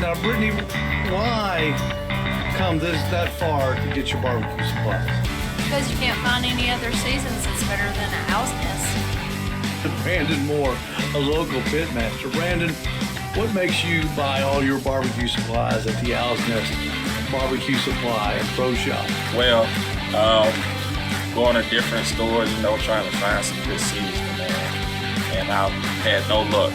Now, Brittany, why come that far to get your barbecue supplies? Because you can't find any other seasons that's better than a Owl's Nest. Brandon Moore, a local pitmaster. Brandon, what makes you buy all your barbecue supplies at the Owl's Nest Barbecue Supply and Pro Shop? Well, going to different stores, trying to find some good seasoning, man. And I had no luck.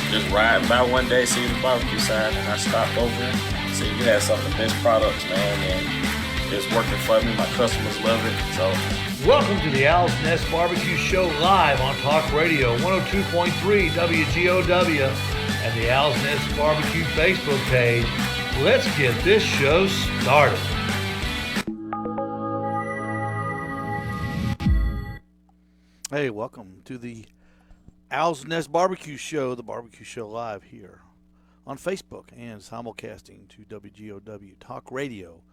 Just riding by one day, see the barbecue sign, and I stopped over and said, you had some of the best products, man, and it's working for me. My customers love it, so. Welcome to the Owl's Nest Barbecue Show live on Talk Radio 102.3 WGOW and the Owl's Nest Barbecue Facebook page. Let's get this show started. Hey, welcome to the Owl's Nest Barbecue Show, the Barbecue Show live here on Facebook and simulcasting to WGOW Talk Radio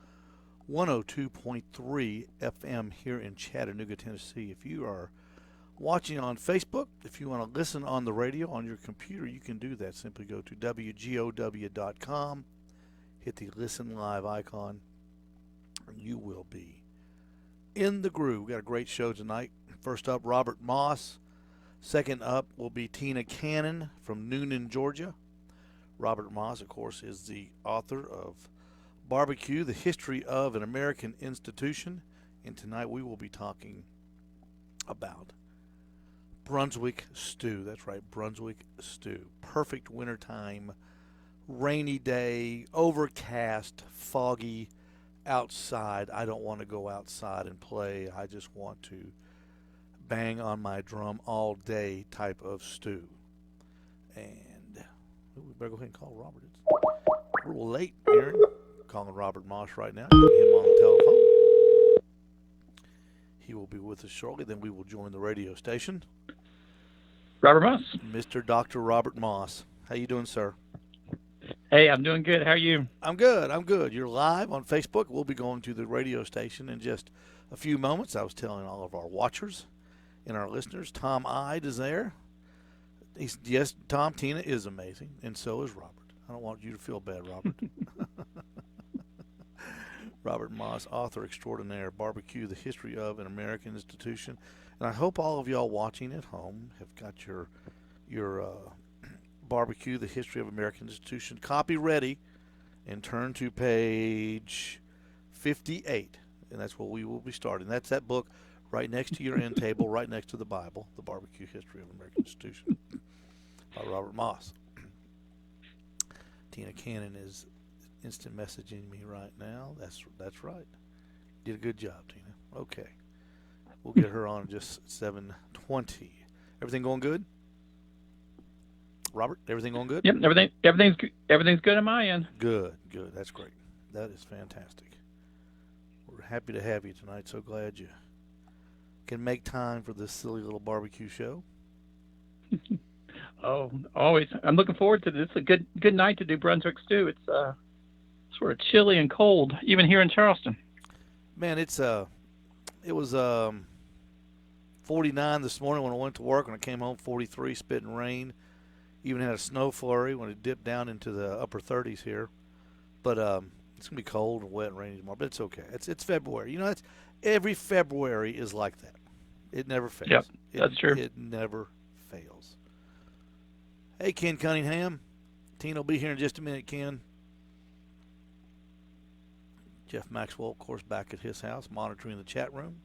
102.3 FM here in Chattanooga, Tennessee. If you are watching on Facebook, if you want to listen on the radio on your computer, you can do that. Simply go to WGOW.com, hit the Listen Live icon, and you will be in the groove. We've got a great show tonight. First up, Robert Moss. Second up will be Tina Cannon from Noonan, Georgia. Robert Moss, of course, is the author of Barbecue, the History of an American Institution. And tonight we will be talking about Brunswick stew. That's right, Brunswick stew. Perfect wintertime, rainy day, overcast, foggy, outside. I don't want to go outside and play. I just want to bang on my drum all day type of stew. And we better go ahead and call Robert. It's a little late, Aaron. Calling Robert Moss right now. Getting him on the telephone. He will be with us shortly. Then we will join the radio station. Robert Moss. Mr. Dr. Robert Moss. How you doing, sir? Hey, I'm doing good. How are you? I'm good. You're live on Facebook. We'll be going to the radio station in just a few moments. I was telling all of our watchers and our listeners, Tom Ide is there. Yes, Tom, Tina is amazing, and so is Robert. I don't want you to feel bad, Robert. Robert Moss, author extraordinaire, Barbecue, the History of an American Institution. And I hope all of y'all watching at home have got your Barbecue, the History of American Institution copy ready, and turn to page 58. And that's where we will be starting. That's that book right next to your end table, right next to the Bible, The Barbecue History of an American Institution by Robert Moss. Tina Cannon is instant messaging me right now. That's right. Did a good job, Tina. Okay. We'll get her on just 7:20. Everything going good? Robert, everything going good? Yep, everything's good on my end. Good. That's great. That is fantastic. We're happy to have you tonight. So glad you can make time for this silly little barbecue show. Oh, always. I'm looking forward to this. It's a good night to do Brunswick stew. It's sort of chilly and cold, even here in Charleston. Man, it was 49 this morning when I went to work. When I came home, 43, spitting rain. Even had a snow flurry when it dipped down into the upper 30s here. But it's gonna be cold and wet and rainy tomorrow. But it's okay. It's February. Every February is like that. It never fails. Yep, that's true. It never fails. Hey, Ken Cunningham. Tina will be here in just a minute, Ken. Jeff Maxwell, of course, back at his house, monitoring the chat room.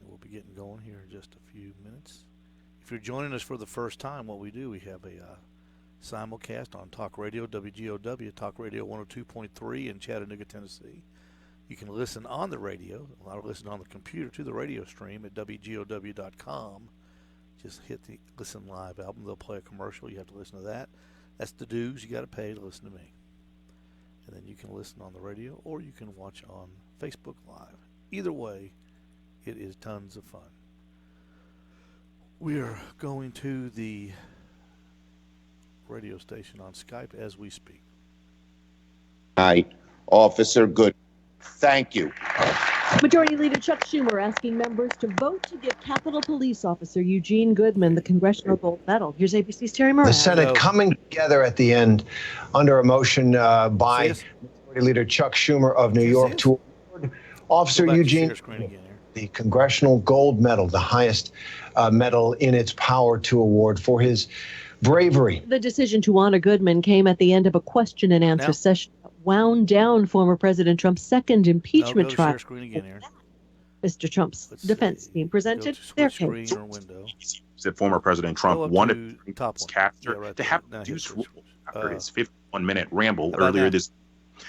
We'll be getting going here in just a few minutes. If you're joining us for the first time, what we do, we have a simulcast on Talk Radio, WGOW, Talk Radio 102.3 in Chattanooga, Tennessee. You can listen on the radio, a lot of listen on the computer to the radio stream at WGOW.com. Just hit the Listen Live album. They'll play a commercial. You have to listen to that. That's the dues you got to pay to listen to me. And then you can listen on the radio or you can watch on Facebook Live. Either way, it is tons of fun. We are going to the radio station on Skype as we speak. Hi, Officer Good. Thank you. Majority Leader Chuck Schumer asking members to vote to give Capitol Police Officer Eugene Goodman the Congressional Gold Medal. Here's ABC's Terry Moran. The Senate coming together at the end under a motion by Majority Leader Chuck Schumer of New York to award Officer Eugene the Congressional Gold Medal, the highest medal in its power to award for his bravery. The decision to honor Goodman came at the end of a question and answer session that wound down former President Trump's second impeachment trial. Mr. Trump's defense team presented their case. That former President Trump wanted his capture to have reduced after his 51-minute ramble earlier this.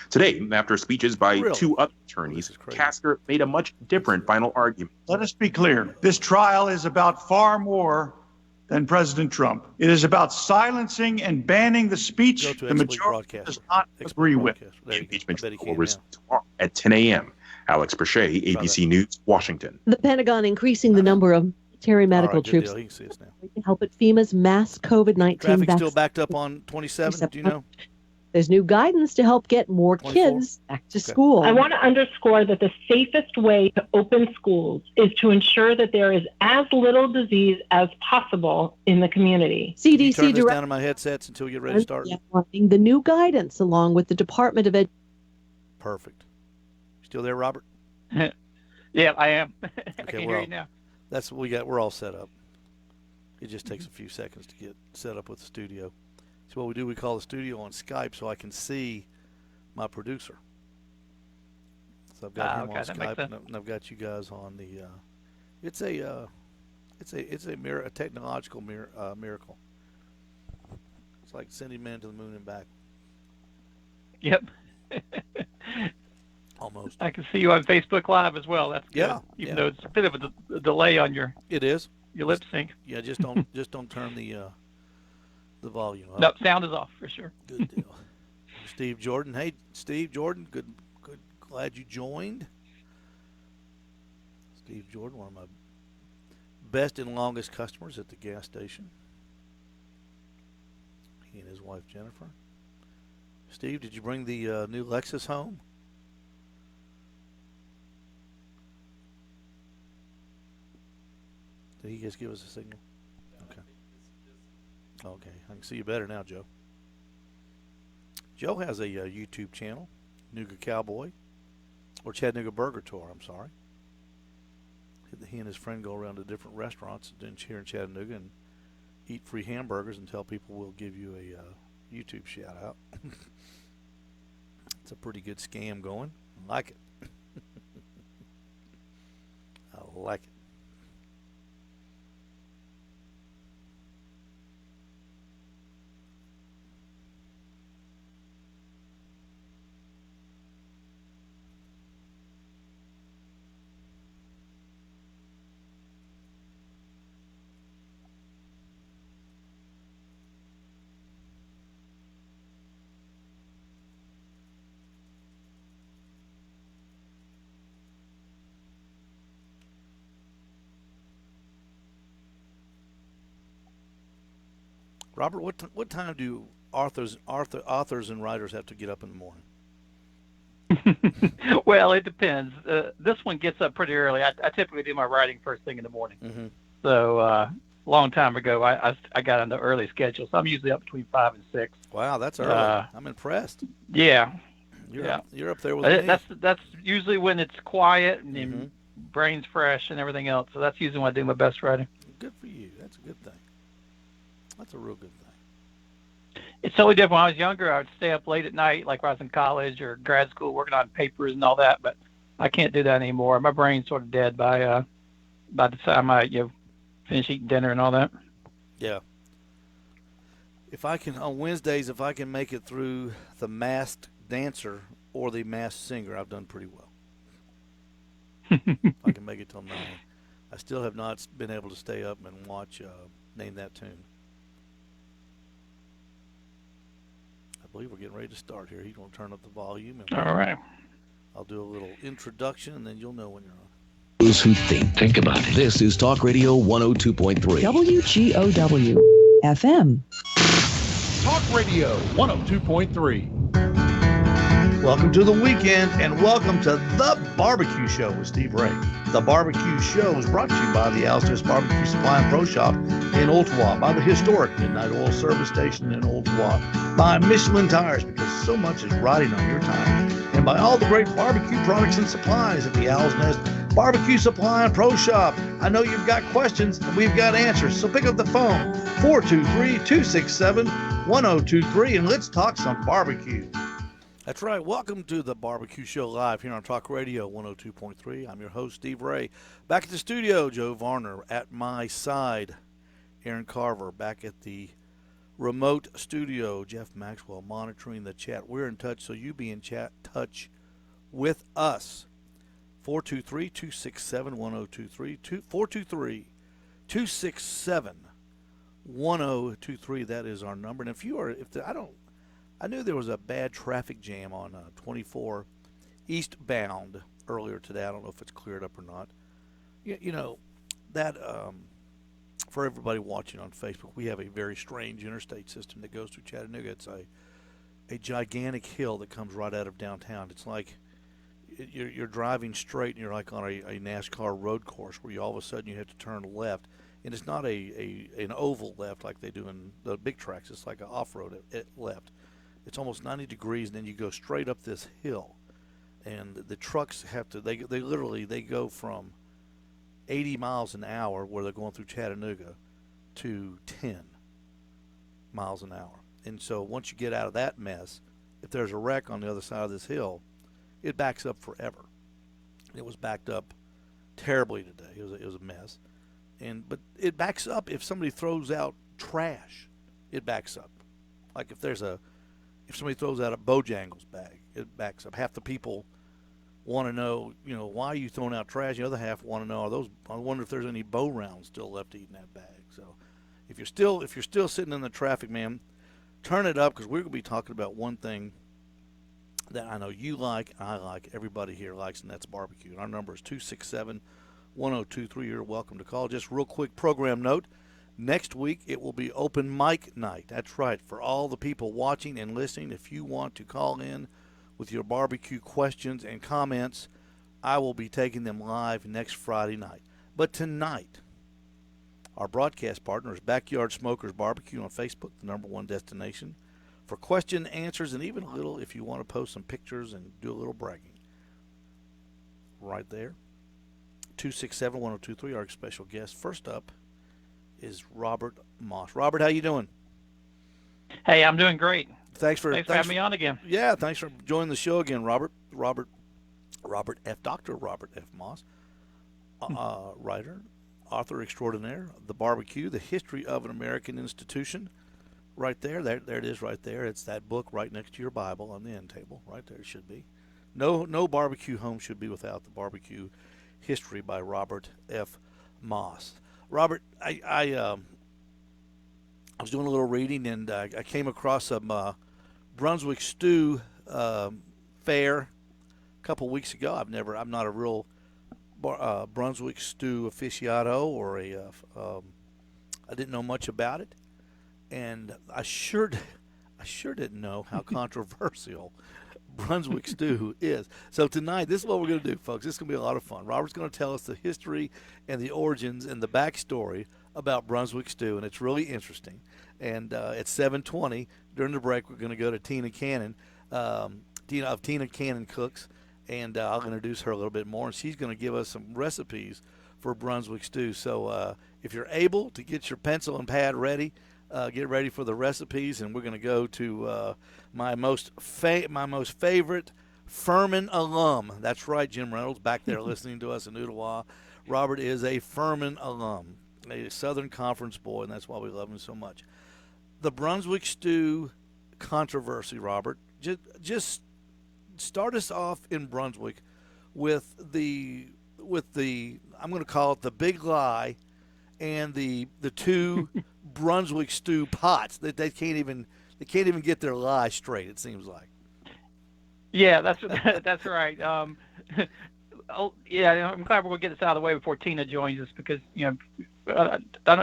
Today, after speeches by two other attorneys, Kastner made a much different final argument. Let us be clear. This trial is about far more than President Trump. It is about silencing and banning the speech the majority does not agree with. The impeachment trial will resume tomorrow at 10 a.m. Alex Perchet, ABC News, Washington. The Pentagon increasing the number of military medical troops to help at FEMA's mass COVID-19 Traffic vaccine. still backed up on 27, do you know? There's new guidance to help get more 24? kids back to school. I want to underscore that the safest way to open schools is to ensure that there is as little disease as possible in the community. CDC turn this director down in my headsets until you get ready to start. the new guidance along with the Department of Education. Perfect. Still there, Robert? Yeah, I am. I Okay, can hear you now. That's what we got. We're all set up. It just takes a few seconds to get set up with the studio. So what we do, we call the studio on Skype so I can see my producer. So I've got him on Skype, and I've got you guys on the. It's a technological miracle. It's like sending men to the moon and back. Yep. Almost. I can see you on Facebook Live as well. That's good. Even though it's a bit of a delay on your. It is. Your lip sync. Yeah, just don't turn the volume up. No, sound is off for sure. Good deal. Steve Jordan. Hey, Steve Jordan. Good. Glad you joined. Steve Jordan, one of my best and longest customers at the gas station. He and his wife Jennifer. Steve, did you bring the new Lexus home? Did he just give us a signal? Okay. Okay, I can see you better now, Joe. Joe has a YouTube channel, Chattanooga Cowboy, or Chattanooga Burger Tour, I'm sorry. He and his friend go around to different restaurants here in Chattanooga and eat free hamburgers and tell people we'll give you a YouTube shout out. It's a pretty good scam going. I like it. I like it. Robert, what time do authors and writers have to get up in the morning? Well, it depends. This one gets up pretty early. I typically do my writing first thing in the morning. Mm-hmm. So a long time ago, I got on the early schedule. So I'm usually up between 5 and 6. Wow, that's early. I'm impressed. Yeah. You're up there with me. That's usually when it's quiet and brain's fresh and everything else. So that's usually when I do my best writing. Good for you. That's a good thing. That's a real good thing. It's totally different. When I was younger, I would stay up late at night, like when I was in college or grad school, working on papers and all that. But I can't do that anymore. My brain's sort of dead by the time I finish eating dinner and all that. Yeah. If I can on Wednesdays, if I can make it through the Masked Dancer or the Masked Singer, I've done pretty well. If I can make it till 9. I still have not been able to stay up and watch Name That Tune. I believe we're getting ready to start here. He's going to turn up the volume. And all right. I'll do a little introduction, and then you'll know when you're on. Those who think about it. This is Talk Radio 102.3. WGOW FM. Talk Radio 102.3. Welcome to the weekend, and welcome to The Barbecue Show with Steve Ray. The Barbecue Show is brought to you by the Alstis Barbecue Supply and Pro Shop in Ottawa, by the historic Midnight Oil Service Station in Ottawa, by Michelin Tires, because so much is riding on your time, and by all the great barbecue products and supplies at the Owl's Nest Barbecue Supply and Pro Shop. I know you've got questions, and we've got answers, so pick up the phone, 423-267-1023, and let's talk some barbecue. That's right. Welcome to the Barbecue Show live here on Talk Radio 102.3. I'm your host, Steve Ray. Back at the studio, Joe Varner. At my side, Aaron Carver. Back at the remote studio, Jeff Maxwell monitoring the chat. We're in touch, so you be in touch with us. 423-267-1023. 423-267-1023. That is our number. And I knew there was a bad traffic jam on 24 eastbound earlier today. I don't know if it's cleared up or not. You know, that for everybody watching on Facebook, we have a very strange interstate system that goes through Chattanooga. It's a gigantic hill that comes right out of downtown. It's like you're driving straight and you're like on a NASCAR road course where all of a sudden you have to turn left. And it's not an oval left like they do in the big tracks. It's like an off-road left. It's almost 90 degrees, and then you go straight up this hill, and the trucks have to. They go from 80 miles an hour where they're going through Chattanooga to 10 miles an hour. And so once you get out of that mess, if there's a wreck on the other side of this hill, it backs up forever. It was backed up terribly today. It was a mess, but it backs up if somebody throws out trash. It backs up, like if somebody throws out a Bojangles bag, it backs up. Half the people want to know, why are you throwing out trash? The other half want to know, I wonder if there's any bow rounds still left to eat in that bag. So if you're still sitting in the traffic, man, turn it up, because we're going to be talking about one thing that I know you like, and I like, everybody here likes, and that's barbecue. And our number is 267-1023. You're welcome to call. Just real quick program note. Next week, it will be open mic night. That's right. For all the people watching and listening, if you want to call in with your barbecue questions and comments, I will be taking them live next Friday night. But tonight, our broadcast partner is Backyard Smokers Barbecue on Facebook, the #1 destination for question, answers, and even a little, if you want to post some pictures and do a little bragging. Right there. 267-1023, our special guest. First up is Robert Moss. Robert, how you doing? Hey, I'm doing great. Thanks for having me on again. Yeah, thanks for joining the show again, Robert. Dr. Robert F. Moss, writer, author extraordinaire, The Barbecue, The History of an American Institution. Right there it is right there. It's that book right next to your Bible on the end table. Right there it should be. No barbecue home should be without The Barbecue History by Robert F. Moss. Robert, I was doing a little reading, and I came across some Brunswick stew fair a couple weeks ago. I'm not a real Brunswick stew aficionado, or I didn't know much about it, and I sure didn't know how controversial Brunswick stew is. So tonight, this is what we're going to do, folks. This is going to be a lot of fun. Robert's going to tell us the history and the origins and the backstory about Brunswick stew, and it's really interesting. And at 7:20 during the break, we're going to go to Tina Cannon, Tina Cannon Cooks, and I'll introduce her a little bit more, and she's going to give us some recipes for Brunswick stew. So if you're able to get your pencil and pad ready, get ready for the recipes, and we're going to go to my most favorite Furman alum. That's right, Jim Reynolds, back there listening to us in Ottawa. Robert is a Furman alum, a Southern Conference boy, and that's why we love him so much. The Brunswick stew controversy, Robert. Just start us off in Brunswick with the I'm going to call it the big lie, and the two Brunswick stew pots that they can't even get their lie straight, it seems like. Yeah, that's right. Yeah, I'm glad we're going to get this out of the way before Tina joins us, because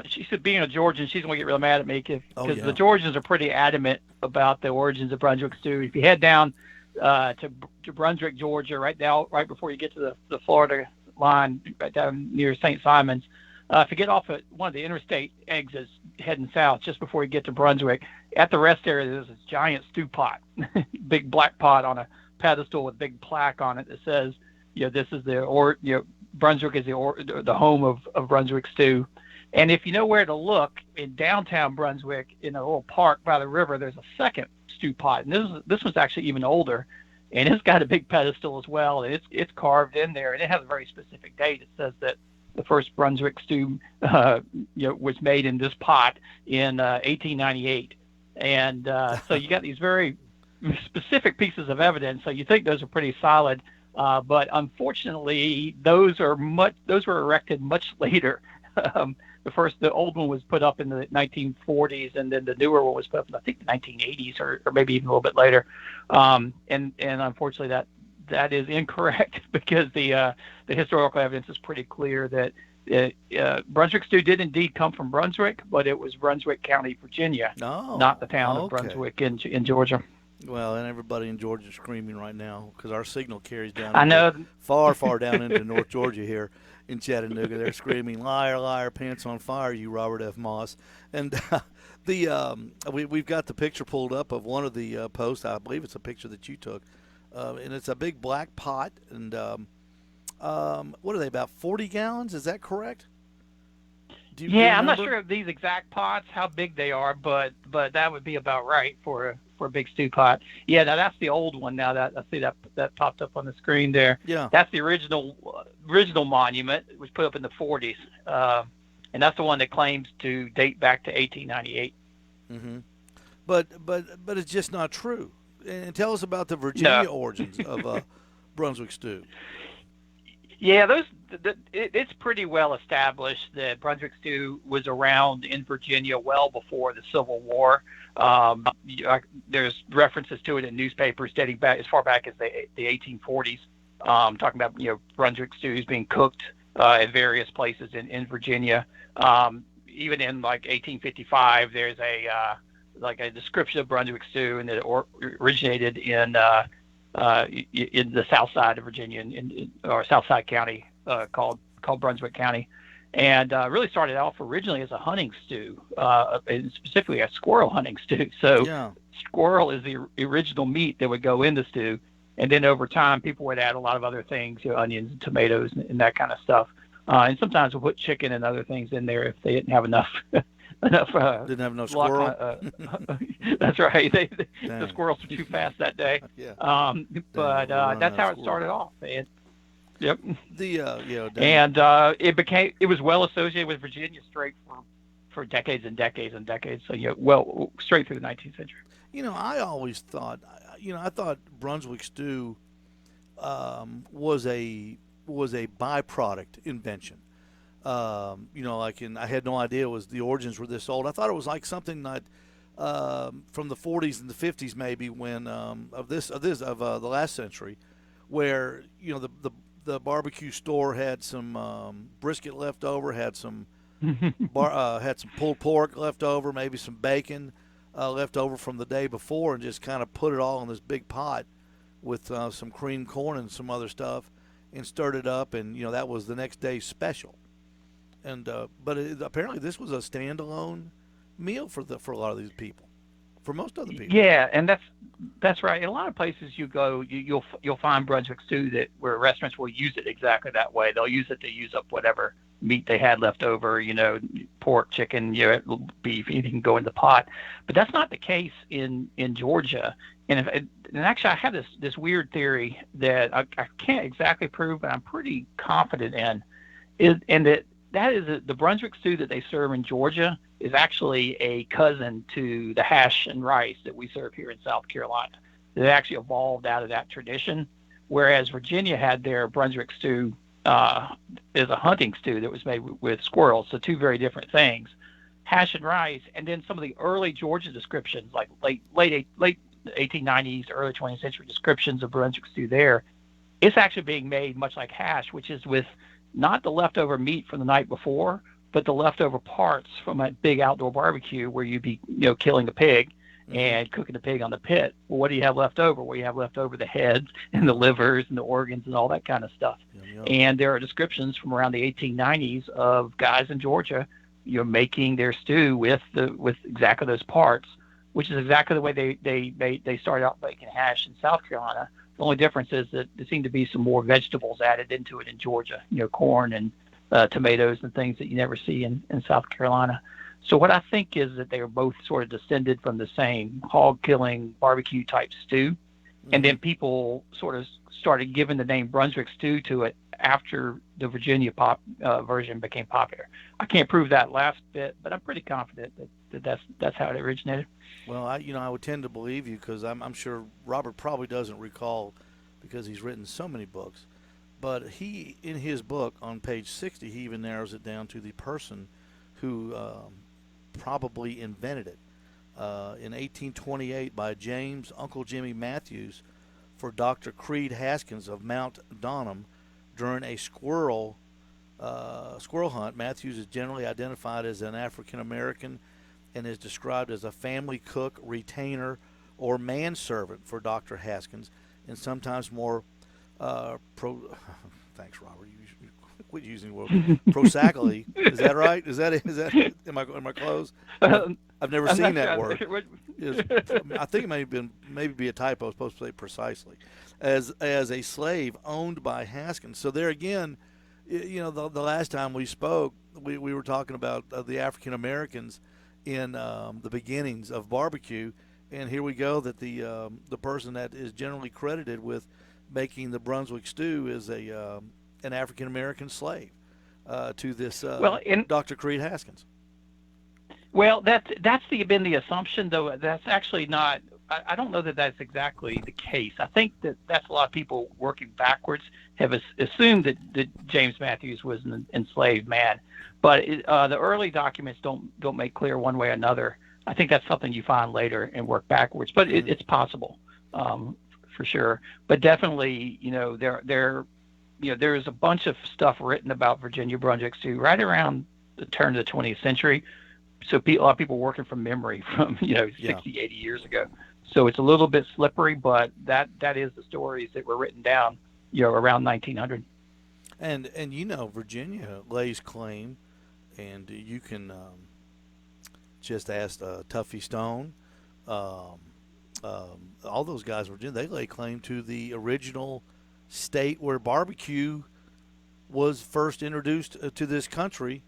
she's being a Georgian, she's going to get real mad at me because the Georgians are pretty adamant about the origins of Brunswick stew. If you head down to Brunswick, Georgia, right before you get to the Florida line, right down near St. Simon's. If you get off at one of the interstate exits heading south, just before you get to Brunswick, at the rest area, there's this giant stew pot, big black pot on a pedestal with a big plaque on it that says, this is Brunswick is the home of Brunswick stew. And if you know where to look in downtown Brunswick, in a little park by the river, there's a second stew pot, and this one's actually even older, and it's got a big pedestal as well, and it's carved in there, and it has a very specific date. It says that the first Brunswick stew, was made in this pot in 1898, and so you got these very specific pieces of evidence. So you think those are pretty solid, but unfortunately, those were erected much later. The old one was put up in the 1940s, and then the newer one was put up in, I think, the 1980s or maybe even a little bit later. And unfortunately, that is incorrect, because the historical evidence is pretty clear that Brunswick stew did indeed come from Brunswick, but it was Brunswick County, Virginia, not the town of Brunswick in Georgia. Well, and everybody in Georgia is screaming right now because our signal carries down far, far down into North Georgia here in Chattanooga. They're screaming, "Liar, liar, pants on fire, you Robert F. Moss." And we've got the picture pulled up of one of the posts. I believe it's a picture that you took. And it's a big black pot. And what are they, about 40 gallons? Is that correct? I'm not sure of these exact pots, how big they are, but that would be about right for a big stew pot. Yeah, now that's the old one. Now that I see that popped up on the screen there. Yeah, that's the original monument. It was put up in the 40s, and that's the one that claims to date back to 1898. Mm-hmm. But it's just not true. And tell us about the Virginia origins of Brunswick stew. Yeah, it's pretty well established that Brunswick stew was around in Virginia well before the Civil War. There's references to it in newspapers dating back as far back as the 1840s, talking about Brunswick stews being cooked at various places in Virginia. Even in like 1855, there's a description of Brunswick stew, and it originated in the south side of Virginia, or South Side County, called Brunswick County, and really started off originally as a hunting stew, and specifically a squirrel hunting stew. So squirrel is the original meat that would go in the stew, and then over time people would add a lot of other things, onions and tomatoes and that kind of stuff, and sometimes we'll put chicken and other things in there if they didn't have enough. Didn't have enough squirrel. That's right. The squirrels were too fast that day. Yeah. But that's how it started off. Yep. It was well associated with Virginia straight for decades and decades and decades. So straight through the 19th century. I always thought, I thought Brunswick stew was a byproduct invention. I had no idea the origins were this old. I thought it was like something that from the 40s and the 50s maybe, when of the last century, where the barbecue store had some brisket left over, had some had some pulled pork left over, maybe some bacon left over from the day before, and just kind of put it all in this big pot with some creamed corn and some other stuff, and stirred it up, and that was the next day's special. And but apparently this was a standalone meal for a lot of these people, for most other people. Yeah, and that's right. In a lot of places you go, you'll find Brunswick stew where restaurants will use it exactly that way. They'll use it to use up whatever meat they had left over, pork, chicken, beef, anything can go in the pot. But that's not the case in Georgia. And actually, I have this weird theory that I can't exactly prove, but I'm pretty confident in, that is the Brunswick stew that they serve in Georgia is actually a cousin to the hash and rice that we serve here in South Carolina. It actually evolved out of that tradition, whereas Virginia had their Brunswick stew is a hunting stew that was made with squirrels, so two very different things. Hash and rice, and then some of the early Georgia descriptions, like late 1890s, early 20th century descriptions of Brunswick stew there, it's actually being made much like hash, which is with not the leftover meat from the night before, but the leftover parts from a big outdoor barbecue where you'd be, killing a pig, and cooking the pig on the pit. Well, what do you have left over? Well, you have left over the heads and the livers and the organs and all that kind of stuff. And there are descriptions from around the 1890s of guys in Georgia, making their stew with exactly those parts, which is exactly the way they started out making hash in South Carolina. The only difference is that there seemed to be some more vegetables added into it in Georgia, corn and tomatoes and things that you never see in South Carolina. So what I think is that they are both sort of descended from the same hog-killing barbecue type stew. And then people sort of started giving the name Brunswick stew to it after the Virginia version became popular. I can't prove that last bit, but I'm pretty confident that that's how it originated. Well, I would tend to believe you because I'm sure Robert probably doesn't recall because he's written so many books. But he, in his book on page 60, he even narrows it down to the person who probably invented it. In 1828 by James Uncle Jimmy Matthews for Dr. Creed Haskins of Mount Donham during a squirrel hunt. Matthews is generally identified as an African American and is described as a family cook, retainer, or manservant for Dr. Haskins, and sometimes more thanks, Robert. You quit using the word prosaically. Is that right? Is that am I close? I've never seen that word. I think it may be a typo. It's supposed to say precisely. As a slave owned by Haskins. So there again, the last time we spoke, we were talking about the African Americans in the beginnings of barbecue, and here we go that the person that is generally credited with making the Brunswick stew is an African American slave to this Dr. Creed Haskins. Well, that's been the assumption, though. That's actually not. I don't know that that's exactly the case. I think that's a lot of people working backwards have assumed that James Matthews was an enslaved man, but the early documents don't make clear one way or another. I think that's something you find later and work backwards, but it's possible for sure. But definitely, there's a bunch of stuff written about Virginia Brunswick stew right around the turn of the 20th century. So a lot of people working from memory from 60, 80 years ago. So it's a little bit slippery, but that is the stories that were written down, around 1900. And Virginia lays claim, and you can just ask Tuffy Stone, all those guys in Virginia, they lay claim to the original state where barbecue was first introduced to this country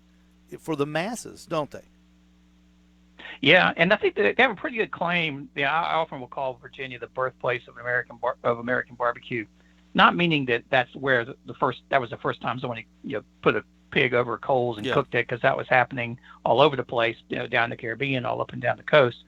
for the masses, don't they? Yeah, and I think they have a pretty good claim. I often will call Virginia the birthplace of American barbecue, not meaning that that's where that was the first time someone put a pig over coals and cooked it, because that was happening all over the place, down in the Caribbean, all up and down the coast.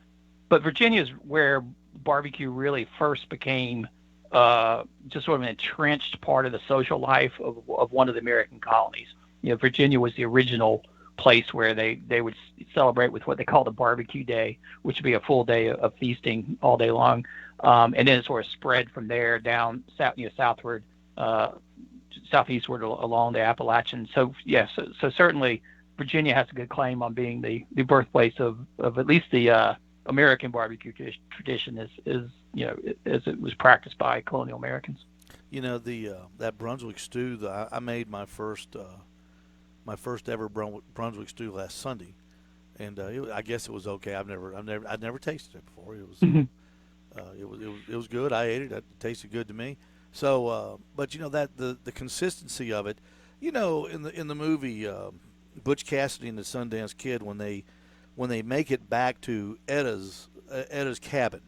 But Virginia is where barbecue really first became just sort of an entrenched part of the social life of one of the American colonies. Virginia was the original place where they would celebrate with what they call the barbecue day, which would be a full day of feasting all day long, and then it sort of spread from there down southward, southeastward along the Appalachian. So so certainly Virginia has a good claim on being the birthplace of at least the American barbecue tradition as it was practiced by colonial Americans. That Brunswick stew, I made my first ever Brunswick stew last Sunday, and I guess it was okay. I'd never tasted it before. It was it was good. I ate it. It tasted good to me. So, but that the consistency of it, in the movie Butch Cassidy and the Sundance Kid, when they make it back to Etta's cabin,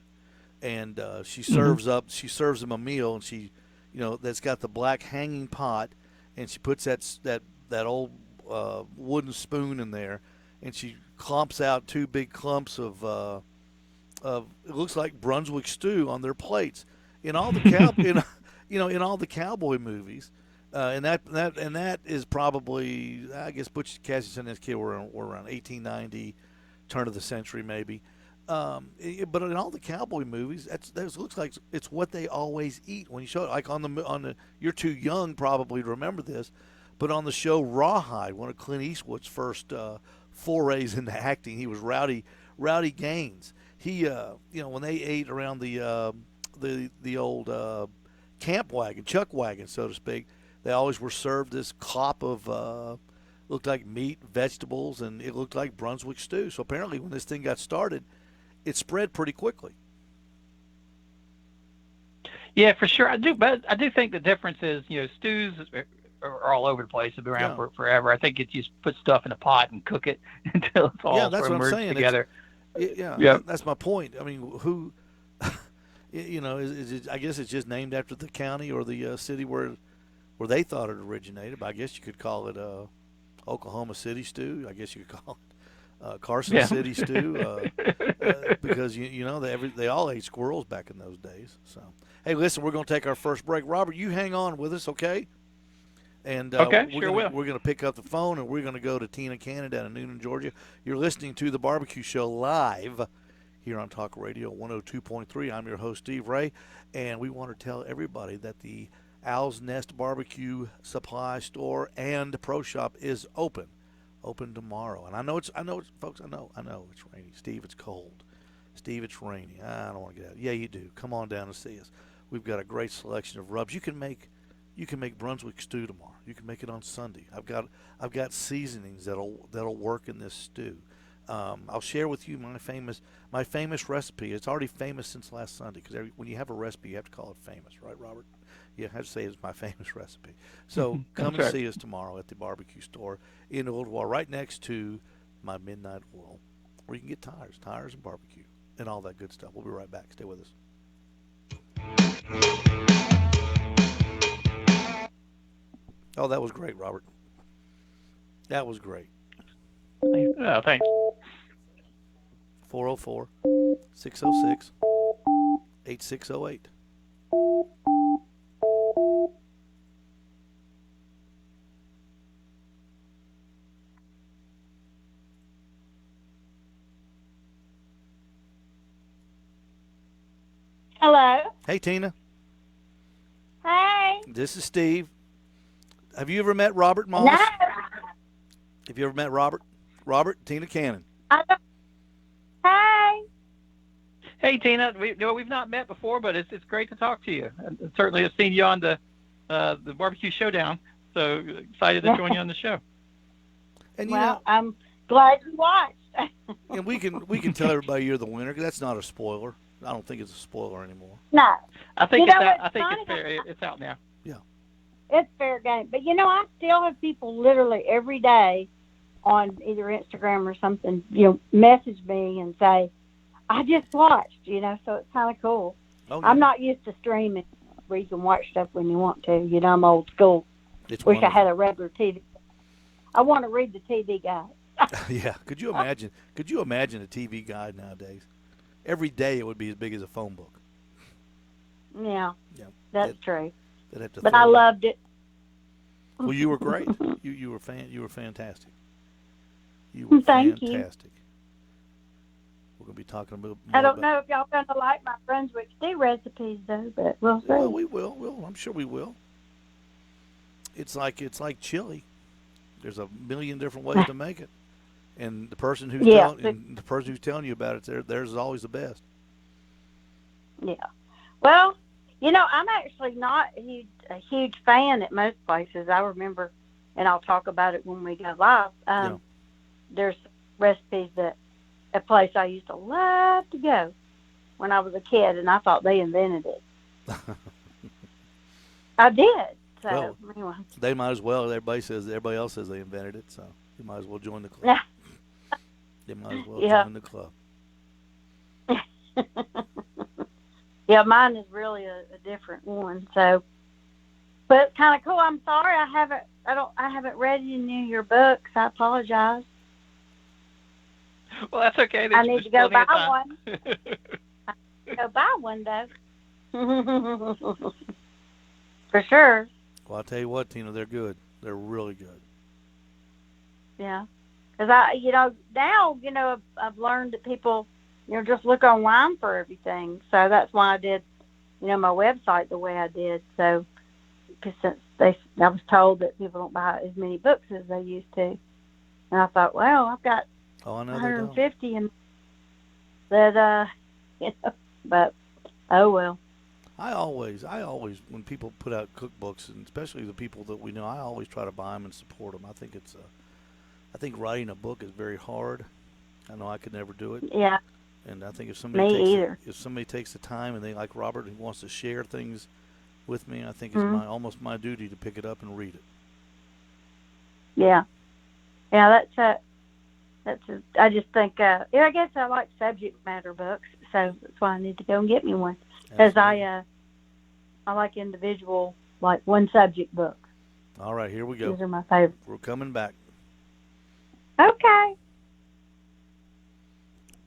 and she serves them a meal, and she, that's got the black hanging pot, and she puts that old wooden spoon in there, and she clumps out two big clumps of it looks like Brunswick stew on their plates. In all the in all the cowboy movies, and that is probably, I guess, Butch Cassidy and his kid were around 1890, turn of the century maybe. But in all the cowboy movies, that looks like it's what they always eat when you show it. Like on the you're too young probably to remember this, but on the show Rawhide, one of Clint Eastwood's first forays into acting, he was Rowdy Rowdy Gaines. He, when they ate around the old camp wagon, chuck wagon, so to speak, they always were served this clop of looked like meat, vegetables, and it looked like Brunswick stew. So apparently, when this thing got started, it spread pretty quickly. Yeah, for sure. I do think the difference is, stews are all over the place. They've been around for forever. I think it's just put stuff in a pot and cook it until it's all that's what I'm saying. Together. That's my point. I mean, who, I guess it's just named after the county or the city where they thought it originated. But I guess you could call it Oklahoma City stew. I guess you could call it Carson City stew because they all ate squirrels back in those days. So hey, listen, we're going to take our first break. Robert, you hang on with us, okay? And okay, we're going to pick up the phone and we're going to go to Tina Cannon down in Noonan, Georgia. You're listening to the Barbecue Show live here on Talk Radio 102.3. I'm your host, Steve Ray, and we want to tell everybody that the Owl's Nest Barbecue Supply Store and Pro Shop is open tomorrow. And I know it's folks, I know it's rainy. Steve, it's cold. Steve, it's rainy. I don't want to get out. Yeah, you do. Come on down and see us. We've got a great selection of rubs. You can make Brunswick stew tomorrow. You can make it on Sunday. I've got seasonings that'll work in this stew. I'll share with you my famous recipe. It's already famous since last Sunday because when you have a recipe, you have to call it famous, right, Robert? You have to say it's my famous recipe. So come and see us tomorrow at the barbecue store in Oldwell, right next to my Midnight Oil, where you can get tires and barbecue and all that good stuff. We'll be right back. Stay with us. Oh, that was great, Robert. That was great. Oh, thanks. 404-606-8608. Hello. Hey, Tina. Hey. This is Steve. Have you ever met Robert Moss? No. Have you ever met Robert? Robert, Tina Cannon. Hey. Hey, Tina. We've not met before, but it's great to talk to you. And certainly have seen you on the Barbecue Showdown. So excited to join you on the show. And I'm glad you watched. And we can tell everybody you're the winner. 'Cause that's not a spoiler. I don't think it's a spoiler anymore. No. I think it's out. I think it's fair. It's out now. Yeah. It's fair game. But, I still have people literally every day on either Instagram or something, message me and say, I just watched, so it's kind of cool. Oh, yeah. I'm not used to streaming where you can watch stuff when you want to. I'm old school. It's Wish wonderful. I had a regular TV. I want to read the TV guide. Yeah. Could you imagine a TV guide nowadays? Every day it would be as big as a phone book. Yeah. Yeah. That's true. But I loved it. Well, you were great. You were fantastic. You were Thank fantastic. We're going to be talking about. I don't know if y'all going to like my Brunswick stew recipes though, but we'll see. Well, we will. I'm sure we will. It's like chili. There's a million different ways to make it, and the person who's telling you about it, theirs is always the best. Yeah. Well, I'm actually not a huge fan at most places. I remember, and I'll talk about it when we go live. There's recipes that a place I used to love to go when I was a kid, and I thought they invented it. I did. So anyway. They might as well. Everybody else says they invented it, so you might as well join the club. They might as well join the club. Yeah, mine is really a different one. So, but it's kind of cool. I'm sorry I haven't read any of your books. I apologize. Well, that's okay. I need to go buy one. I need to go buy one though. For sure. Well, I'll tell you what, Tina, they're good. They're really good. Yeah, because now I've learned that people just look online for everything. So that's why I did, my website the way I did. So, because I was told that people don't buy as many books as they used to, and I thought, well, I've got 150, and That but oh well. I always, when people put out cookbooks, and especially the people that we know, I always try to buy them and support them. I think I think writing a book is very hard. I know I could never do it. Yeah. And I think if somebody takes the time and they, like Robert, who wants to share things with me, I think it's almost my duty to pick it up and read it. Yeah. Yeah, I just think, I guess I like subject matter books, so that's why I need to go and get me one. Because I like individual, like one subject book. All right, here we go. These are my favorites. We're coming back. Okay.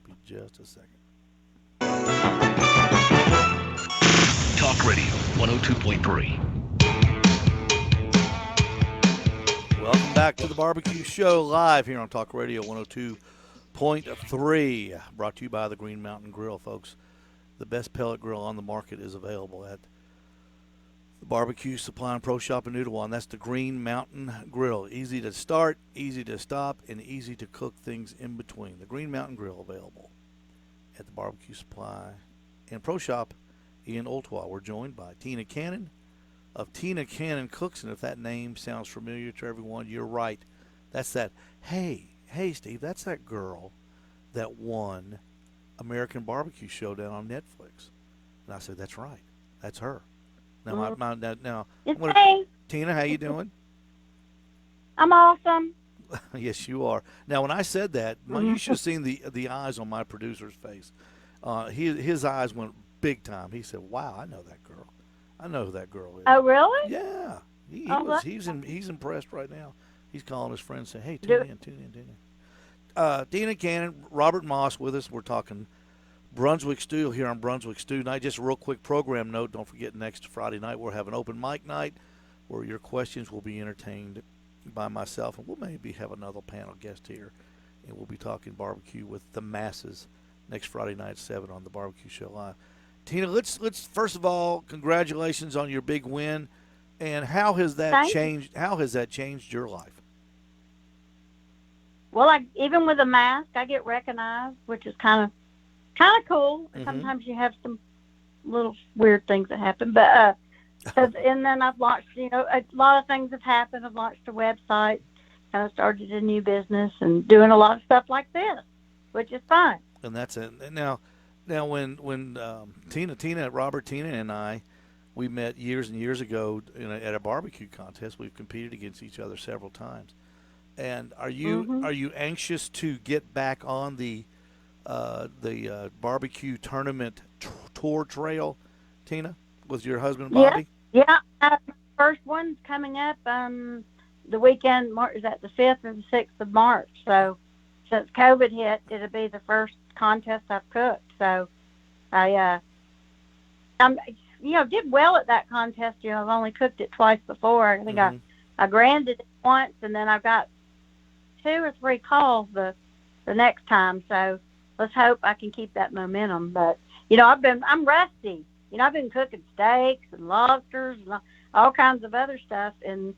Be just a second. Talk Radio 102.3. Welcome back to the Barbecue Show, live here on Talk Radio 102.3, brought to you by the Green Mountain Grill, folks. The best pellet grill on the market is available at the Barbecue Supply and Pro Shop in Noodle. That's the Green Mountain Grill. Easy to start, easy to stop, and easy to cook things in between. The Green Mountain Grill available at the Barbecue Supply and Pro Shop in Ooltewah. We're joined by Tina Cannon of Tina Cannon Cooks, and if that name sounds familiar to everyone, you're right. That's that, hey Steve, that's that girl that won American Barbecue Showdown on Netflix. And I said, that's right. That's her. Now, Tina, how you doing? I'm awesome. Yes, you are. Now, when I said that, you should have seen the eyes on my producer's face. His eyes went big time. He said, wow, I know that girl. I know who that girl is. Oh, really? Yeah. He's impressed right now. He's calling his friends saying, hey, tune in. Tina Cannon, Robert Moss with us. We're talking Brunswick Stew here on Brunswick Stew Night. Just a real quick program note. Don't forget, next Friday night we'll have an open mic night where your questions will be entertained by myself, and we'll maybe have another panel guest here, and we'll be talking barbecue with the masses next Friday night at 7 on the Barbecue Show Live. Tina, let's first of all, congratulations on your big win, and how has that changed? How has that changed your life? Well, even with a mask, I get recognized, which is kind of cool. Mm-hmm. Sometimes you have some little weird things that happen, but and then I've launched, a lot of things have happened. I've launched a website, kind of started a new business, and doing a lot of stuff like this, which is fun. And that's it. Now, when Tina and I, we met years and years ago at a barbecue contest. We've competed against each other several times. And are you anxious to get back on the barbecue tournament tour trail, Tina, with your husband Bobby? Yeah. First one's coming up the weekend. Is that the 5th or the 6th of March? So since COVID hit, it'll be the first contest I've cooked. So I did well at that contest. I've only cooked it twice before. I think I granded it once, and then I've got 2 or 3 calls the next time. So let's hope I can keep that momentum. But I'm rusty. I've been cooking steaks and lobsters and all kinds of other stuff, and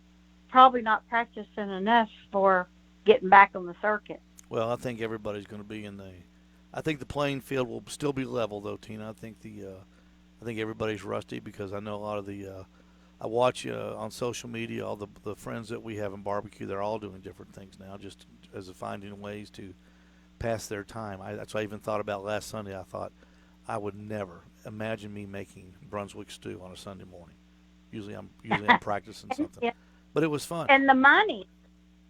probably not practicing enough for getting back on the circuit. Well, I think everybody's going to be I think the playing field will still be level, though, Tina. I think everybody's rusty, because I know a lot of I watch on social media all the friends that we have in barbecue. They're all doing different things now, just as finding ways to pass their time. That's what I even thought about last Sunday. I thought I would never imagine me making Brunswick stew on a Sunday morning. Usually I'm practicing something, yeah. But it was fun. And the money.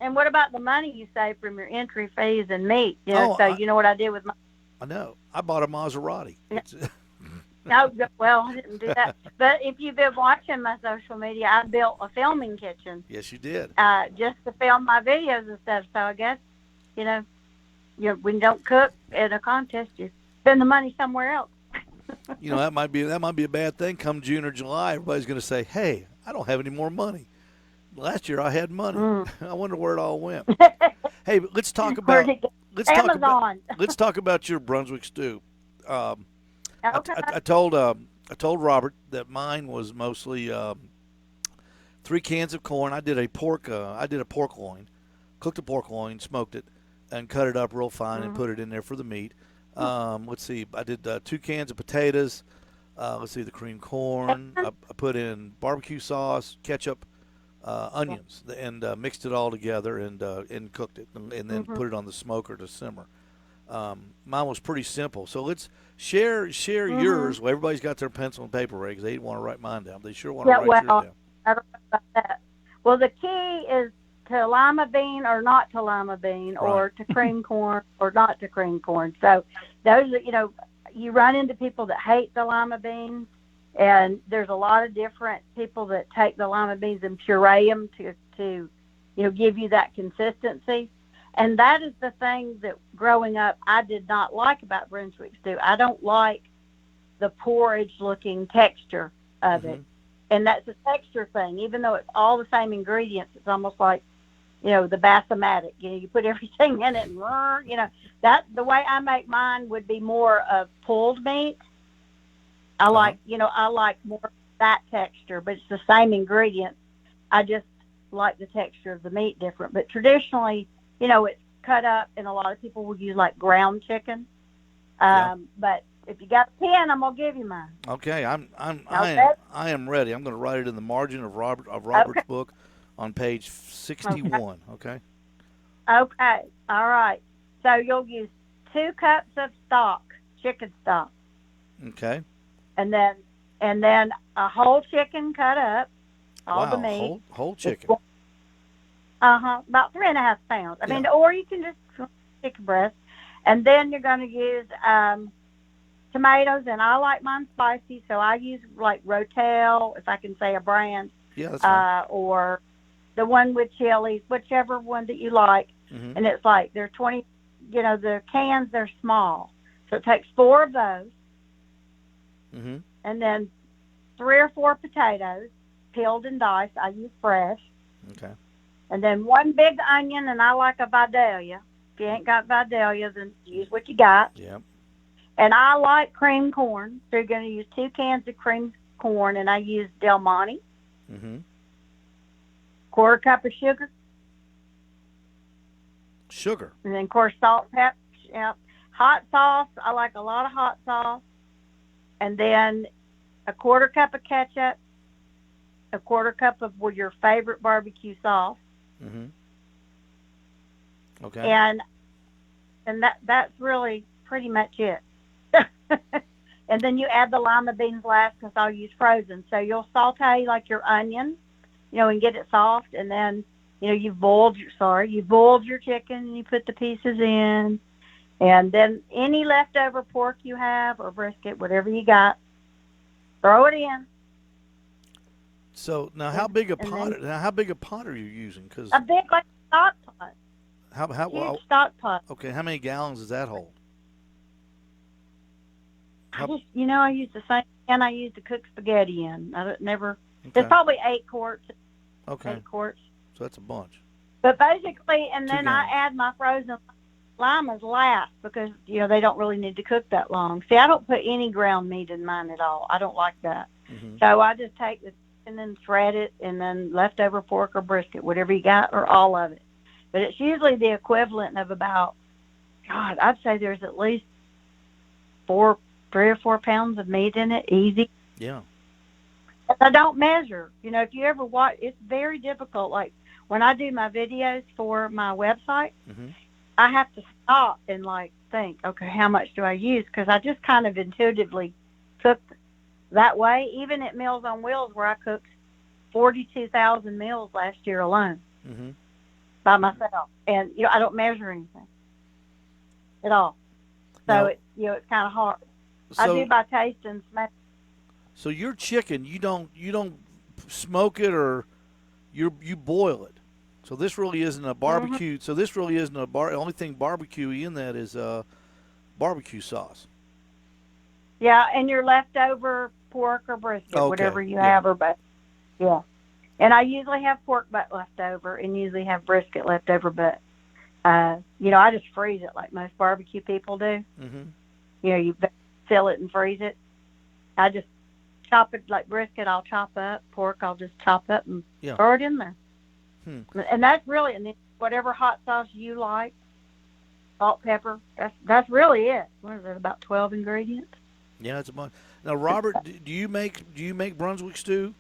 And what about the money you save from your entry fees and meat? You know what I did with my... I know. I bought a Maserati. No, well, I didn't do that. But if you've been watching my social media, I built a filming kitchen. Yes, you did. Just to film my videos and stuff. So I guess, when you don't cook at a contest, you spend the money somewhere else. That might be a bad thing. Come June or July, everybody's going to say, "Hey, I don't have any more money. Last year I had money. I wonder where it all went." Hey, but let's talk about your Brunswick stew. Okay. I told Robert that mine was mostly 3 cans of corn. I did a pork loin, cooked a pork loin, smoked it, and cut it up real fine and put it in there for the meat. Let's see. I did 2 cans of potatoes. Let's see, the cream corn. I put in barbecue sauce, ketchup, onions, and mixed it all together and cooked it, and then put it on the smoker to simmer. Mine was pretty simple. So let's share yours. Well, everybody's got their pencil and paper ready because they didn't want to write mine down. They sure want to write yours down. I don't know about that. Well, the key is to lima bean or not to lima bean, or to cream corn or not to cream corn. So those are, you run into people that hate the lima beans, and there's a lot of different people that take the lima beans and puree them to give you that consistency. And that is the thing that growing up I did not like about Brunswick stew. I don't like the porridge-looking texture of it. And that's a texture thing. Even though it's all the same ingredients, it's almost like, the basmatic. You put everything in it, and, that the way I make mine would be more of pulled meat. I like more that texture, but it's the same ingredients. I just like the texture of the meat different. But traditionally, it's cut up, and a lot of people will use like ground chicken. But if you got a pen, I'm gonna give you mine. Okay, I am ready. I'm gonna write it in the margin of Robert's book on page 61. Okay. Okay. All right. So you'll use 2 cups of stock, chicken stock. Okay. And then a whole chicken cut up, all the meat. Whole chicken. About 3.5 pounds. I mean, or you can just chicken breast. And then you're going to use tomatoes, and I like mine spicy, so I use like Rotel, if I can say a brand. Yeah, that's fine. Or the one with chilies, whichever one that you like. And it's like they're 20. The cans, they're small, so it takes 4 of those. And then 3 or 4 potatoes, peeled and diced. I use fresh. Okay. And then 1 big onion, and I like a Vidalia. If you ain't got Vidalia, then use what you got. Yep. And I like cream corn, so you're going to use 2 cans of cream corn, and I use Del Monte. 1/4 cup of sugar. Sugar. And then, of course, salt, pepper. Yep. Hot sauce. I like a lot of hot sauce. And then a 1/4 cup of ketchup, a 1/4 cup of your favorite barbecue sauce. Okay. And that's really pretty much it. And then you add the lima beans last, because I'll use frozen. So you'll saute like your onion, and get it soft. And then, you've boiled your chicken, and you put the pieces in. And then any leftover pork you have, or brisket, whatever you got, throw it in. So now, how big a pot are you using? Cause a big, like, stock pot. Huge stock pot. Okay, how many gallons does that hold? I use the same can I use to cook spaghetti in. Okay. It's probably 8 quarts. Okay. 8 quarts. So that's a bunch. But basically, and then gallons. I add my frozen limas last, because they don't really need to cook that long. See, I don't put any ground meat in mine at all. I don't like that. So I just take the and then shred it, and then leftover pork or brisket, whatever you got, or all of it. But it's usually the equivalent of about, I'd say there's at least 3 or 4 pounds of meat in it, easy. Yeah. But I don't measure. If you ever watch, it's very difficult. Like when I do my videos for my website, I have to stop and think, okay, how much do I use? Because I just kind of intuitively cook that way. Even at Meals on Wheels, where I cooked 42,000 meals last year alone by myself, and I don't measure anything at all. So it's kind of hard. I do by taste and smell. So your chicken, you don't smoke it, or you boil it. So this really isn't a barbecue. So this really isn't a only thing barbecue-y in that is barbecue sauce. Yeah, and your leftover pork or brisket, whatever you have, or butt. Yeah. And I usually have pork butt left over, and usually have brisket left over, but I just freeze it like most barbecue people do. You fill it and freeze it. I just chop it like brisket. I'll chop up pork. I'll just chop up and throw it in there. And that's really, and then whatever hot sauce you like, salt, pepper. That's really it. What is it? About 12 ingredients. Yeah, it's a bunch. Now, Robert, do you make Brunswick stew?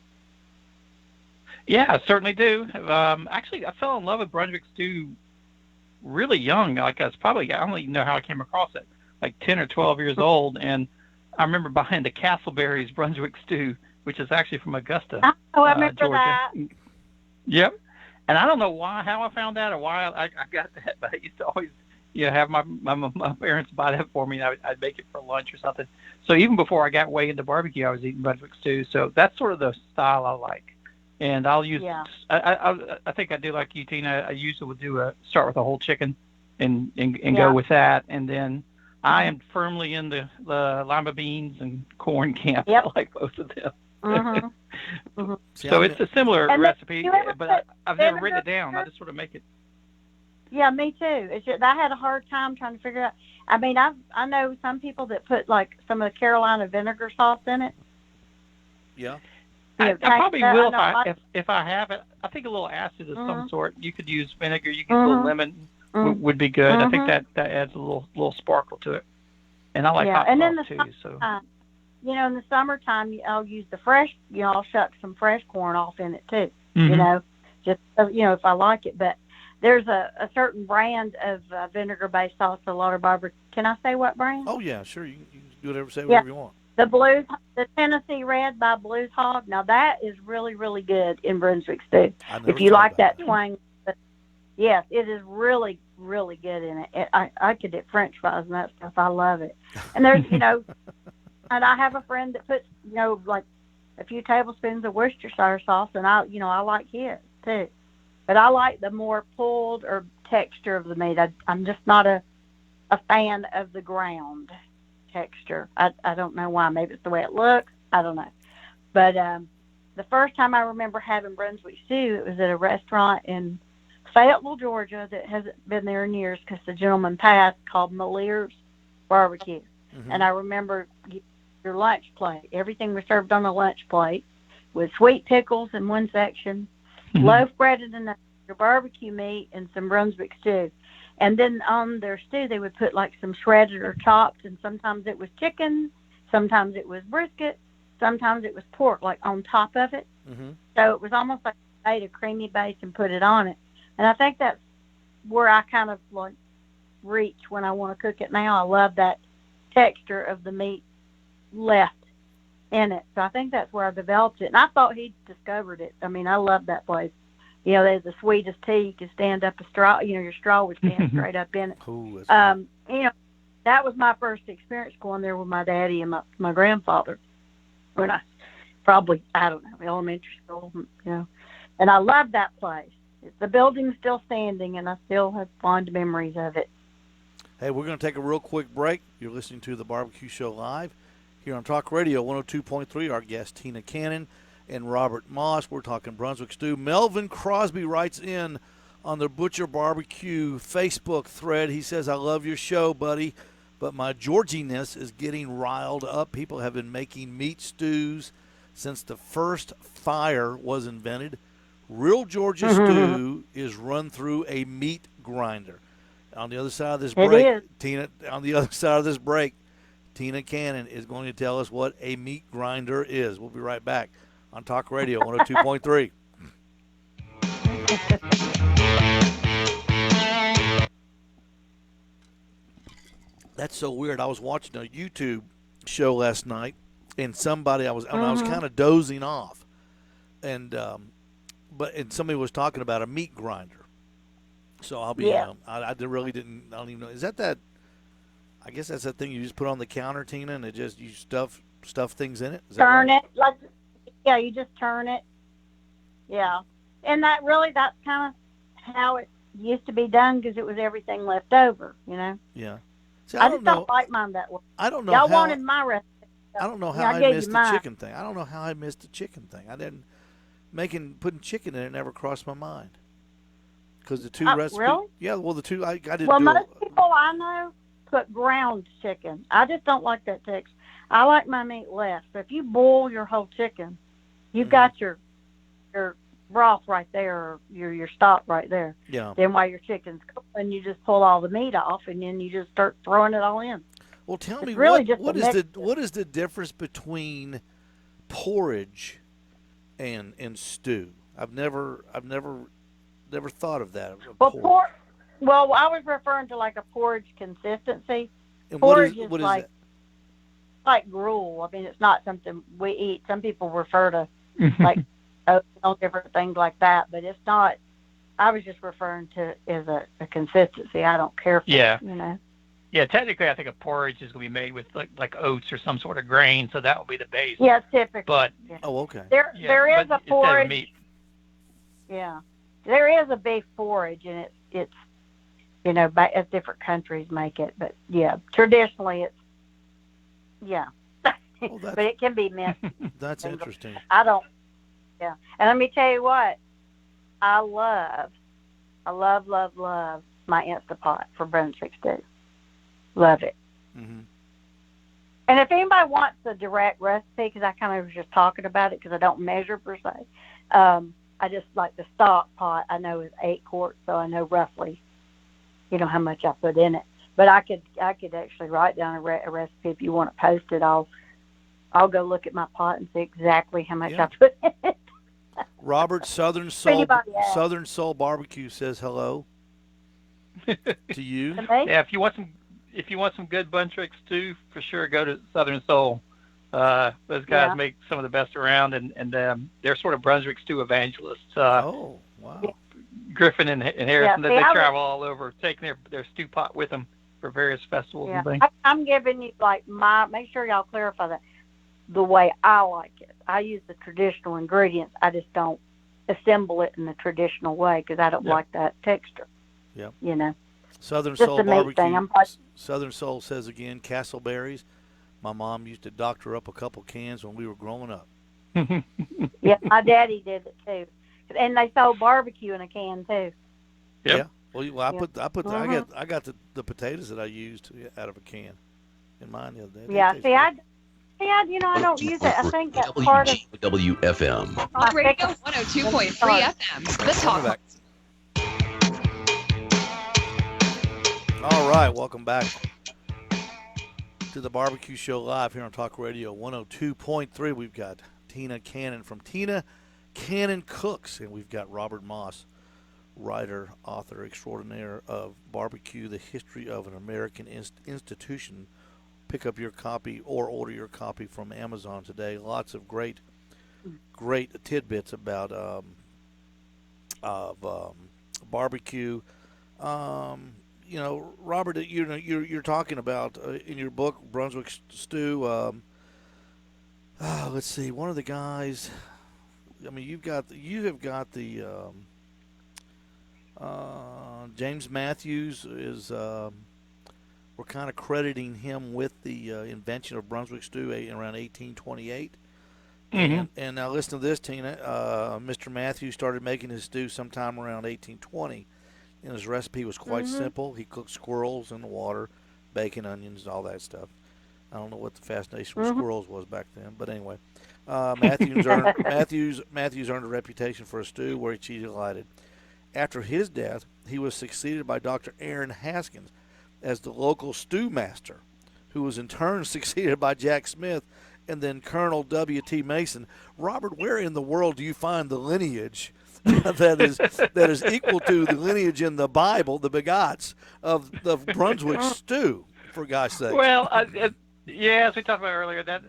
Yeah, I certainly do. Actually, I fell in love with Brunswick stew really young. Like I don't even know how I came across it. Like 10 or 12 years old, and I remember buying the Castleberry's Brunswick stew, which is actually from Augusta, I remember Georgia. that. Yep. And I don't know how I found that or why I got that, but I used to always have my parents buy that for me, and I'd make it for lunch or something. So even before I got way into barbecue, I was eating Brunswick stew. So that's sort of the style I like. And I'll use. Yeah. I think I do like you, Tina. I usually would start with a whole chicken, and go with that, and then I am firmly in the lima beans and corn camp. Yep. I like both of them. Mm-hmm. Mm-hmm. So it's a similar recipe, but I've never written it down. I just sort of make it. Yeah, me too. It's just, I had a hard time trying to figure out. I mean, I know some people that put like some of the Carolina vinegar sauce in it. Yeah. I probably will if I have it. I think a little acid of some sort. You could use vinegar. You could use a little lemon would be good. I think that adds a little sparkle to it. And I like hot sauce too. So. In the summertime, I'll use the fresh. I'll shuck some fresh corn off in it too. Mm-hmm. Just if I like it. But there's a certain brand of vinegar-based sauce a lot of barbecue. Can I say what brand? Oh yeah, sure. You can do whatever you want. The Tennessee Red by Blues Hog. Now that is really, really good in Brunswick stew. If you like that twang, yes, it is really, really good in it. I could do French fries and that stuff. I love it. And there's, and I have a friend that puts, like a few tablespoons of Worcestershire sauce, and I like his too. But I like the more pulled or texture of the meat. I'm just not a fan of the ground texture. I don't know why. Maybe it's the way it looks. I don't know. But the first time I remember having Brunswick stew, it was at a restaurant in Fayetteville, Georgia, that hasn't been there in years because the gentleman passed, called Maleer's Barbecue. Mm-hmm. And I remember your lunch plate. Everything was served on a lunch plate with sweet pickles in one section, loaf breaded in your barbecue meat, and some Brunswick stew. And then on their stew, they would put like some shredded or chopped, and sometimes it was chicken, sometimes it was brisket, sometimes it was pork, like on top of it. Mm-hmm. So it was almost like they made a creamy base and put it on it. And I think that's where I kind of like reach when I want to cook it now. I love that texture of the meat left in it. So I think that's where I developed it. And I thought he discovered it. I mean, I love that place. They're the sweetest tea. You can stand up a straw. Your straw would stand straight up in it. Ooh, that was my first experience going there with my daddy and my grandfather when I don't know, elementary school, And I love that place. The building's still standing, and I still have fond memories of it. Hey, we're going to take a real quick break. You're listening to the Barbecue Show Live here on Talk Radio 102.3. Our guest, Tina Cannon and Robert Moss. We're talking Brunswick stew. Melvin Crosby writes in on the Butcher Barbecue Facebook thread. He says, I love your show, buddy, but my Georginess is getting riled up. People have been making meat stews since the first fire was invented. Real Georgia stew is run through a meat grinder. On the other side of this break, Tina Cannon is going to tell us what a meat grinder is. We'll be right back on Talk Radio 102.3. That's so weird. I was watching a YouTube show last night, and I was kind of dozing off, and somebody was talking about a meat grinder. So I'll be. I don't even know. Is that? I guess that's that thing you just put on the counter, Tina, and you stuff things in it. Is turn that right? it you just turn it. Yeah, and that's kind of how it used to be done because it was everything left over, Yeah. See, I just don't like mine that way. I don't know. Y'all wanted my recipe. I don't know how I missed the chicken thing. I don't know how I missed the chicken thing. I didn't putting chicken in it never crossed my mind. Because the two recipes. Really? Yeah. Well, the two I didn't. Well, most people I know put ground chicken. I just don't like that texture. I like my meat less. So if you boil your whole chicken, you've got your broth right there, your stock right there. Yeah. Then while your chicken's cooking, you just pull all the meat off, and then you just start throwing it all in. Well, tell me really what is the difference between porridge and stew? I've never thought of that. Well, I was referring to like a porridge consistency. And porridge what is like that? Like gruel. I mean, it's not something we eat. Some people refer to like different things like that, but it's not. I was just referring to as a consistency. I don't care for it, you know. Yeah, technically, I think a porridge is going to be made with like oats or some sort of grain, so that will be the base. Yeah, typically. But okay. There is a porridge. Meat. Yeah, there is a beef porridge, and it's you know, as different countries make it, but yeah, traditionally it's but it can be mixed. That's interesting. I don't. Yeah, and let me tell you what, I love my Instapot for Brunswick stew. Love it. Mm-hmm. And if anybody wants the direct recipe, because I kind of was just talking about it because I don't measure per se, I just like the stock pot. I know is 8 quarts, so I know roughly, you know, how much I put in it. But I could actually write down a recipe if you want to post it. I'll go look at my pot and see exactly how much I put in it. Robert Southern Soul Barbecue says hello to you. Yeah, if you want some good Brunswick stew, for sure go to Southern Soul. Those guys make some of the best around, and they're sort of Brunswick stew evangelists. Oh, wow. Griffin and Harrison, they travel all over, taking their stew pot with them for various festivals and things. I'm giving you make sure y'all clarify that the way I like it. I use the traditional ingredients. I just don't assemble it in the traditional way because I don't like that texture. Yep. You know. Southern Soul Barbecue. Southern Soul says again, castleberries. My mom used to doctor up a couple cans when we were growing up. Yeah, my daddy did it too, and they sold barbecue in a can too. Yep. Yeah. Well, I got the potatoes that I used out of a can in mine the other day. Yeah. I don't use it. I think that's part of WFM. Talk Radio 102.3 FM. The Talk. All right, welcome back to the Barbecue Show live here on Talk Radio 102.3. We've got Tina Cannon from Tina Cannon Cooks, and we've got Robert Moss, writer, author extraordinaire of Barbecue, The History of an American Institution. Pick up your copy or order your copy from Amazon today. Lots of great tidbits about barbecue. Robert, you're talking about in your book Brunswick Stew. Let's see, one of the guys. I mean, you have got the James Matthews is. We're kind of crediting him with the invention of Brunswick stew around 1828. Mm-hmm. And now listen to this, Tina. Mr. Matthews started making his stew sometime around 1820, and his recipe was quite simple. He cooked squirrels in the water, bacon, onions, all that stuff. I don't know what the fascination with squirrels was back then, but anyway, Matthews earned a reputation for a stew where he delighted. After his death, he was succeeded by Dr. Aaron Haskins as the local stew master, who was in turn succeeded by Jack Smith and then Colonel W.T. Mason. Robert, where in the world do you find the lineage that is equal to the lineage in the Bible, the begots of the Brunswick stew, for God's sake? Well, as we talked about earlier, that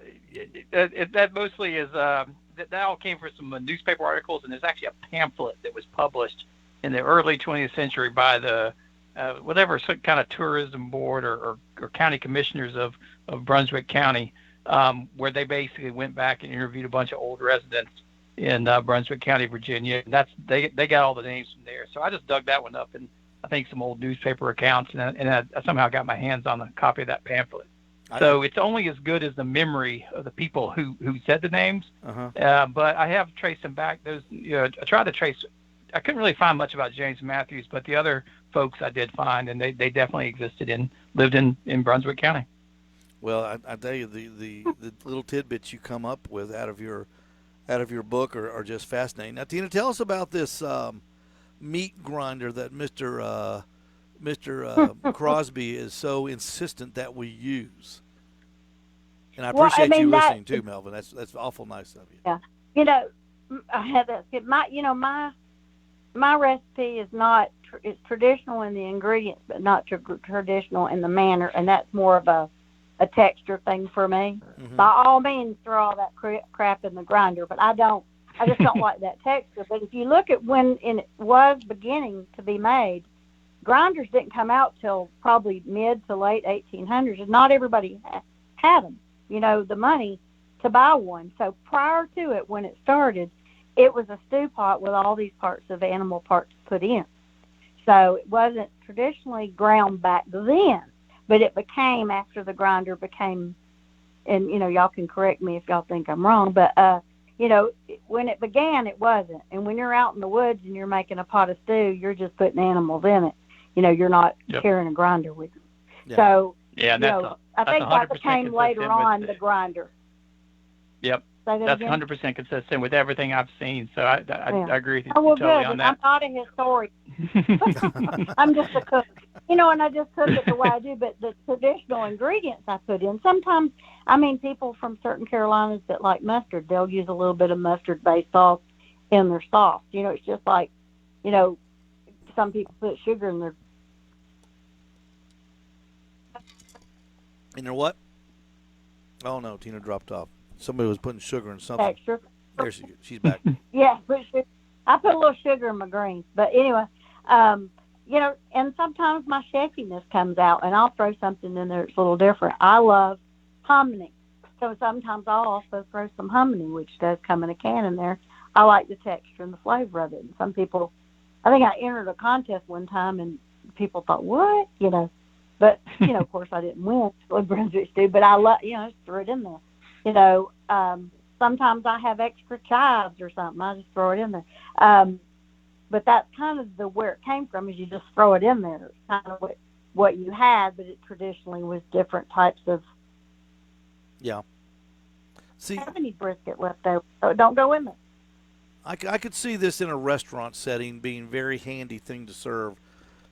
mostly is that all came from some newspaper articles, and there's actually a pamphlet that was published in the early 20th century by the whatever kind of tourism board or county commissioners of Brunswick County, where they basically went back and interviewed a bunch of old residents in Brunswick County, Virginia. And they got all the names from there. So I just dug that one up, and I think some old newspaper accounts, and I somehow got my hands on a copy of that pamphlet. So it's only as good as the memory of the people who said the names. But I have traced them back. I tried to trace. I couldn't really find much about James Matthews, but the other folks I did find, and they definitely lived in Brunswick County. Well, I tell you, the little tidbits you come up with out of your out of your book are just fascinating. Now, Tina, tell us about this meat grinder that Mr. Crosby is so insistent that we use. And I appreciate you listening too, Melvin. That's awful nice of you. Yeah, I had that. My recipe is not. It's traditional in the ingredients, but not traditional in the manner, and that's more of a texture thing for me. Mm-hmm. By all means, throw all that crap in the grinder, but I just don't like that texture. But if you look at when it was beginning to be made, grinders didn't come out till probably mid to late 1800s, and not everybody had them. The money to buy one. So prior to it, when it started, it was a stew pot with all these animal parts put in. So it wasn't traditionally ground back then, but it became after the grinder became, and y'all can correct me if y'all think I'm wrong, but when it began, it wasn't. And when you're out in the woods and you're making a pot of stew, you're just putting animals in it. You're not carrying a grinder with you. Yeah. So I think that became later on the grinder. Yep. That's 100% consistent with everything I've seen. So I agree with you totally on that. I'm not a historian. I'm just a cook. And I just cook it the way I do. But the traditional ingredients I put in, sometimes, people from certain Carolinas that like mustard, they'll use a little bit of mustard-based sauce in their sauce. It's just like, some people put sugar in their. In their what? Oh, no, Tina dropped off. Somebody was putting sugar in something. Texture. There she is. She's back. Yeah, I put a little sugar in my greens. But anyway, and sometimes my chefiness comes out, and I'll throw something in there that's a little different. I love hominy. So sometimes I'll also throw some hominy, which does come in a can in there. I like the texture and the flavor of it. And some people, I think I entered a contest one time, and people thought, what? But, of course, I didn't win. It's Brunswick stew, but I love, just threw it in there. Sometimes I have extra chives or something. I just throw it in there. But that's kind of where it came from, is you just throw it in there. It's kind of what you had, but it traditionally was different types of. Yeah. See, I don't have any brisket left over, so don't go in there. I could see this in a restaurant setting being a very handy thing to serve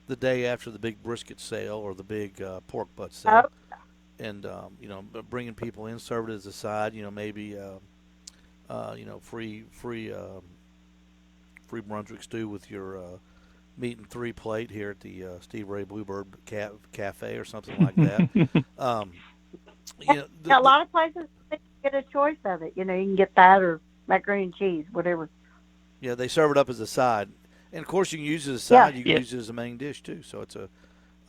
the day after the big brisket sale or the big pork butt sale. Oh. And, bringing people in, serve it as a side, maybe, free Brunswick stew with your meat and 3 plate here at the Steve Ray Bluebird Cafe or something like that. A lot of places get a choice of it. You can get that or macaroni and cheese, whatever. Yeah, they serve it up as a side. And, of course, you can use it as a side. You can use it as a main dish, too. So it's a...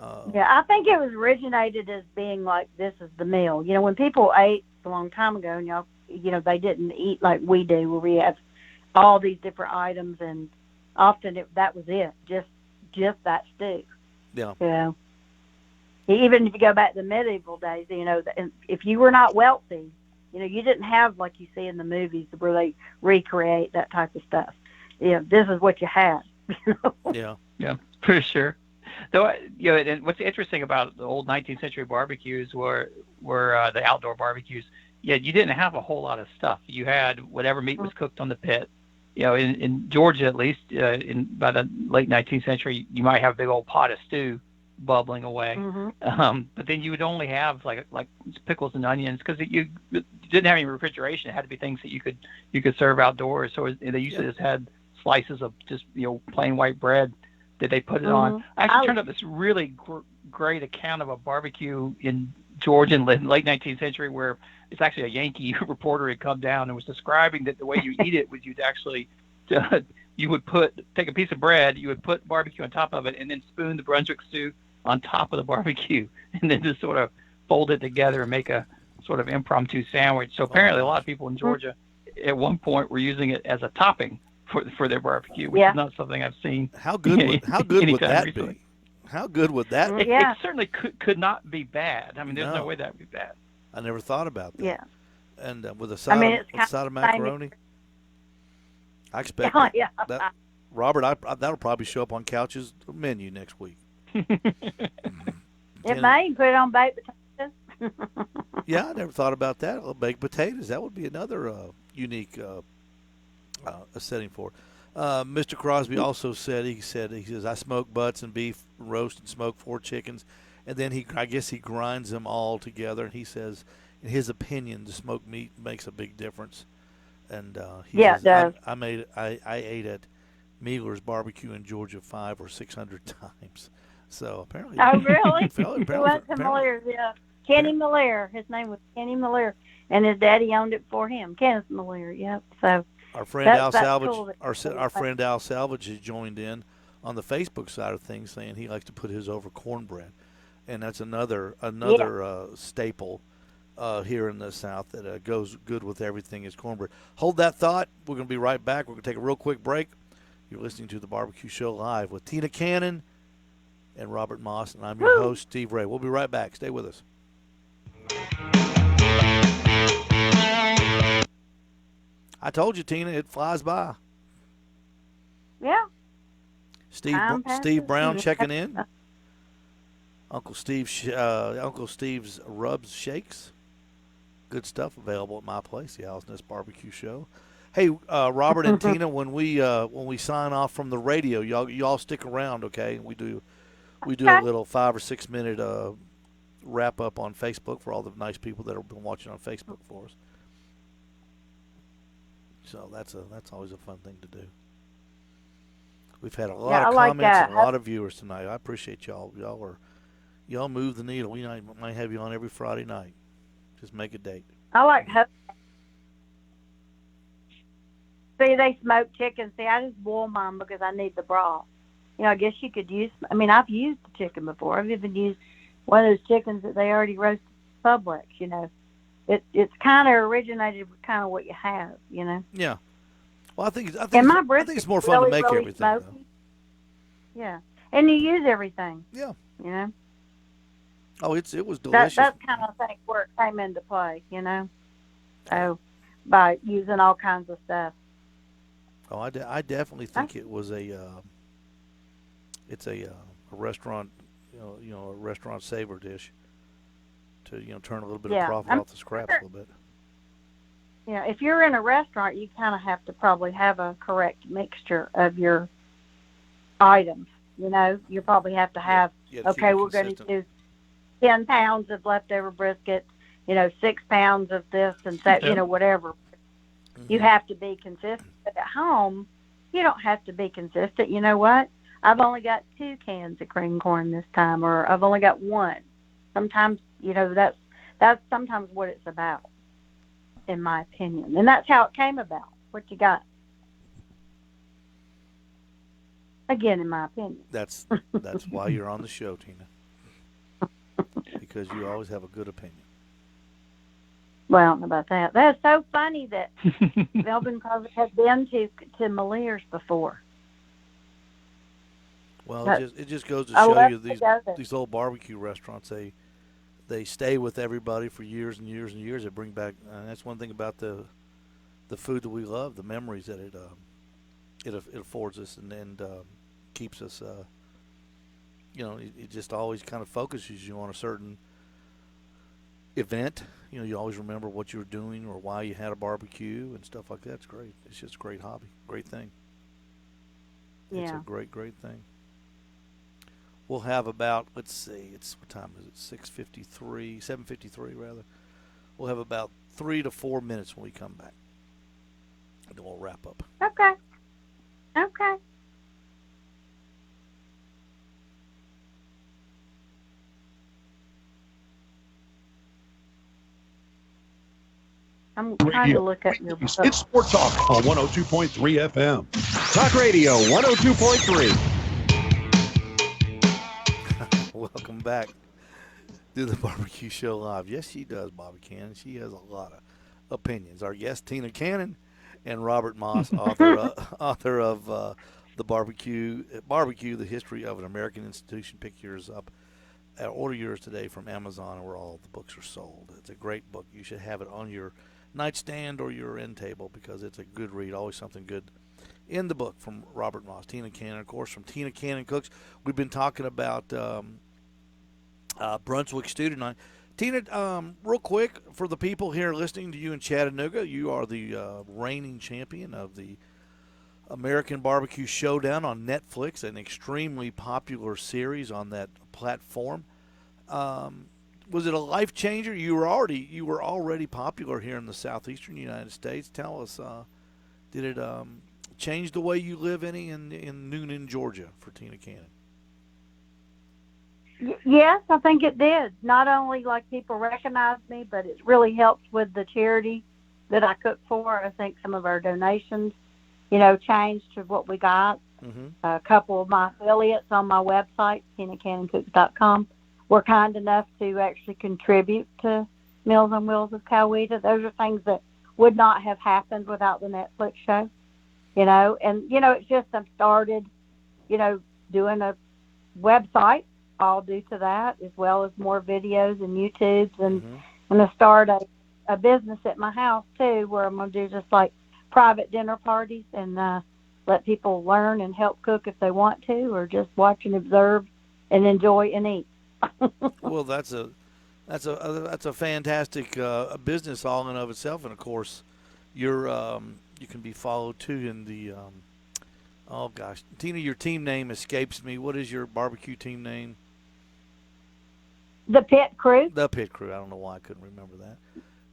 I think it was originated as being like, this is the meal. When people ate a long time ago, and they didn't eat like we do, where we have all these different items, and often that was it, just that stew. Yeah. Even if you go back to the medieval days, if you were not wealthy, you didn't have, like you see in the movies where they recreate that type of stuff. This is what you had. Yeah, for sure. Though, and what's interesting about the old 19th century barbecues were the outdoor barbecues. Yeah, you didn't have a whole lot of stuff. You had whatever meat was cooked on the pit. In Georgia at least, by the late 19th century, you might have a big old pot of stew bubbling away. Mm-hmm. But then you would only have like pickles and onions, because you didn't have any refrigeration. It had to be things that you could serve outdoors. So they usually just had slices of just plain white bread that they put it on. I actually turned up this really great account of a barbecue in Georgia in the late 19th century, where it's actually a Yankee reporter had come down and was describing that the way you eat it was you'd actually you would take a piece of bread, you would put barbecue on top of it, and then spoon the Brunswick stew on top of the barbecue, and then just sort of fold it together and make a sort of impromptu sandwich. So apparently a lot of people in Georgia at one point were using it as a topping for their barbecue, which is not something I've seen. How good would that recently. be? How good would that be? It certainly could not be bad. I mean, there's no way that would be bad. I never thought about that. Yeah. And with a side of macaroni, I expect that. Robert, that'll probably show up on Couch's menu next week. It may put it on baked potatoes. Yeah, I never thought about that. Baked potatoes. That would be another unique a setting for. Mr. Crosby also said he says I smoke butts and beef, roast and smoke 4 chickens, and then I guess he grinds them all together. And he says, in his opinion, the smoked meat makes a big difference. And he says, it does. I ate at Meagler's Barbecue in Georgia 500 or 600 times. So apparently. Oh, really? apparently, He went to Miller, yeah. Kenny Miller. His name was Kenny Miller, and his daddy owned it for him. Kenneth Miller. Yep. So our friend Al Salvage, cool. our friend Al Salvage has joined in on the Facebook side of things, saying he likes to put his over cornbread, and that's another staple here in the South that goes good with everything is cornbread. Hold that thought. We're going to be right back. We're going to take a real quick break. You're listening to the Barbecue Show Live with Tina Cannon and Robert Moss, and I'm your host, Steve Ray. We'll be right back. Stay with us. I told you, Tina, it flies by. Yeah. Steve Brown checking in. Uncle Steve's Rubs Shakes. Good stuff available at my place, the Owl's Nest Barbecue Show. Hey, Robert and Tina, when we sign off from the radio, y'all stick around, okay? We do a little 5 or 6 minute wrap up on Facebook for all the nice people that have been watching on Facebook for us. So that's always a fun thing to do. We've had a lot of comments and a lot of viewers tonight. I appreciate y'all. Y'all move the needle. We might have you on every Friday night. Just make a date. I like See, they smoke chicken. See, I just boil mine because I need the broth. I guess you could use. I've used the chicken before. I've even used one of those chickens that they already roasted Publix. It's kind of originated with kind of what you have. Yeah. Well, I think it's more fun to make everything. Though. Yeah, and you use everything. Yeah. Oh, it was delicious. That's kind of thing where it came into play. So by using all kinds of stuff. Oh, I definitely think it was it's a restaurant, a restaurant savor dish to turn a little bit of profit off the scraps a little bit. Yeah, if you're in a restaurant, you kind of have to probably have a correct mixture of your items. You probably have to have, okay, we're going to do 10 pounds of leftover brisket, 6 pounds of this and that, whatever. Mm-hmm. You have to be consistent. But at home, you don't have to be consistent. You know what? I've only got 2 cans of cream corn this time, or I've only got 1. Sometimes, that's sometimes what it's about, in my opinion. And that's how it came about, what you got. Again, in my opinion. That's why you're on the show, Tina. Because you always have a good opinion. Well, I don't know about that. That's so funny that Melvin Crosby has been to Miller's before. Well, it just goes to show you these old barbecue restaurants. They stay with everybody for years and years and years. They bring back, and that's one thing about the food that we love, the memories that it affords us, and keeps us. It just always kind of focuses you on a certain event. You always remember what you were doing or why you had a barbecue and stuff like that. It's great. It's just a great hobby, great thing. Yeah. It's a great thing. We'll have about, let's see, what time is it? 7:53 rather. We'll have about 3 to 4 minutes when we come back. And then we'll wrap up. Okay. I'm trying to look at your book. It's Sport Talk on 102.3 FM. Talk Radio 102.3. Welcome back to the Barbecue Show Live. Yes, she does, Bobby Cannon. She has a lot of opinions. Our guest, Tina Cannon, and Robert Moss, author of The Barbecue, The History of an American Institution. Pick yours up. Order yours today from Amazon, where all the books are sold. It's a great book. You should have it on your nightstand or your end table because it's a good read. Always something good in the book from Robert Moss. Tina Cannon, of course, from Tina Cannon Cooks. We've been talking about Brunswick Stew tonight. Tina, real quick, for the people here listening to you in Chattanooga, you are the reigning champion of the American Barbecue Showdown on Netflix, an extremely popular series on that platform. Was it a life changer? You were already popular here in the southeastern United States. Tell us, did it change the way you live any in Noonan, Georgia, for Tina Cannon? Yes, I think it did. Not only like people recognize me, but it really helps with the charity that I cook for. I think some of our donations, changed to what we got. Mm-hmm. A couple of my affiliates on my website, TinaCannonCooks.com, were kind enough to actually contribute to Meals on Wheels of Coweta. Those are things that would not have happened without the Netflix show, And, it's just I've started, doing a website all due to that, as well as more videos and YouTubes. And Mm-hmm. I'm going to start a business at my house, too, where I'm going to do just like private dinner parties and let people learn and help cook if they want to, or just watch and observe and enjoy and eat. Well, that's a fantastic business all in and of itself, and of course, you can be followed too in the. Oh gosh, Tina, your team name escapes me. What is your barbecue team name? The Pit Crew. The Pit Crew. I don't know why I couldn't remember that.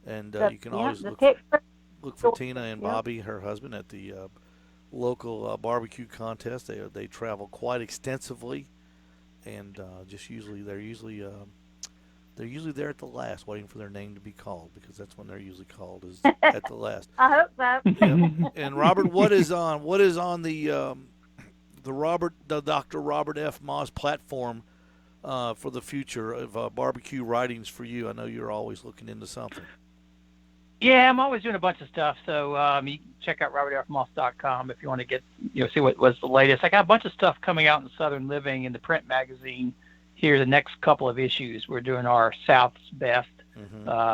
And you can always look for Tina and Bobby, her husband, at the local barbecue contest. They travel quite extensively, and they're usually there at the last, waiting for their name to be called, because that's when they're usually called, is at the last. I hope so. Yep. And Robert, what is on the Dr. Robert F. Moss platform for the future of barbecue writings for you? I know you're always looking into something. Yeah, I'm always doing a bunch of stuff. So you can check out robertfmoss.com if you want to get, see what was the latest. I got a bunch of stuff coming out in Southern Living in the print magazine here the next couple of issues. We're doing our South's Best,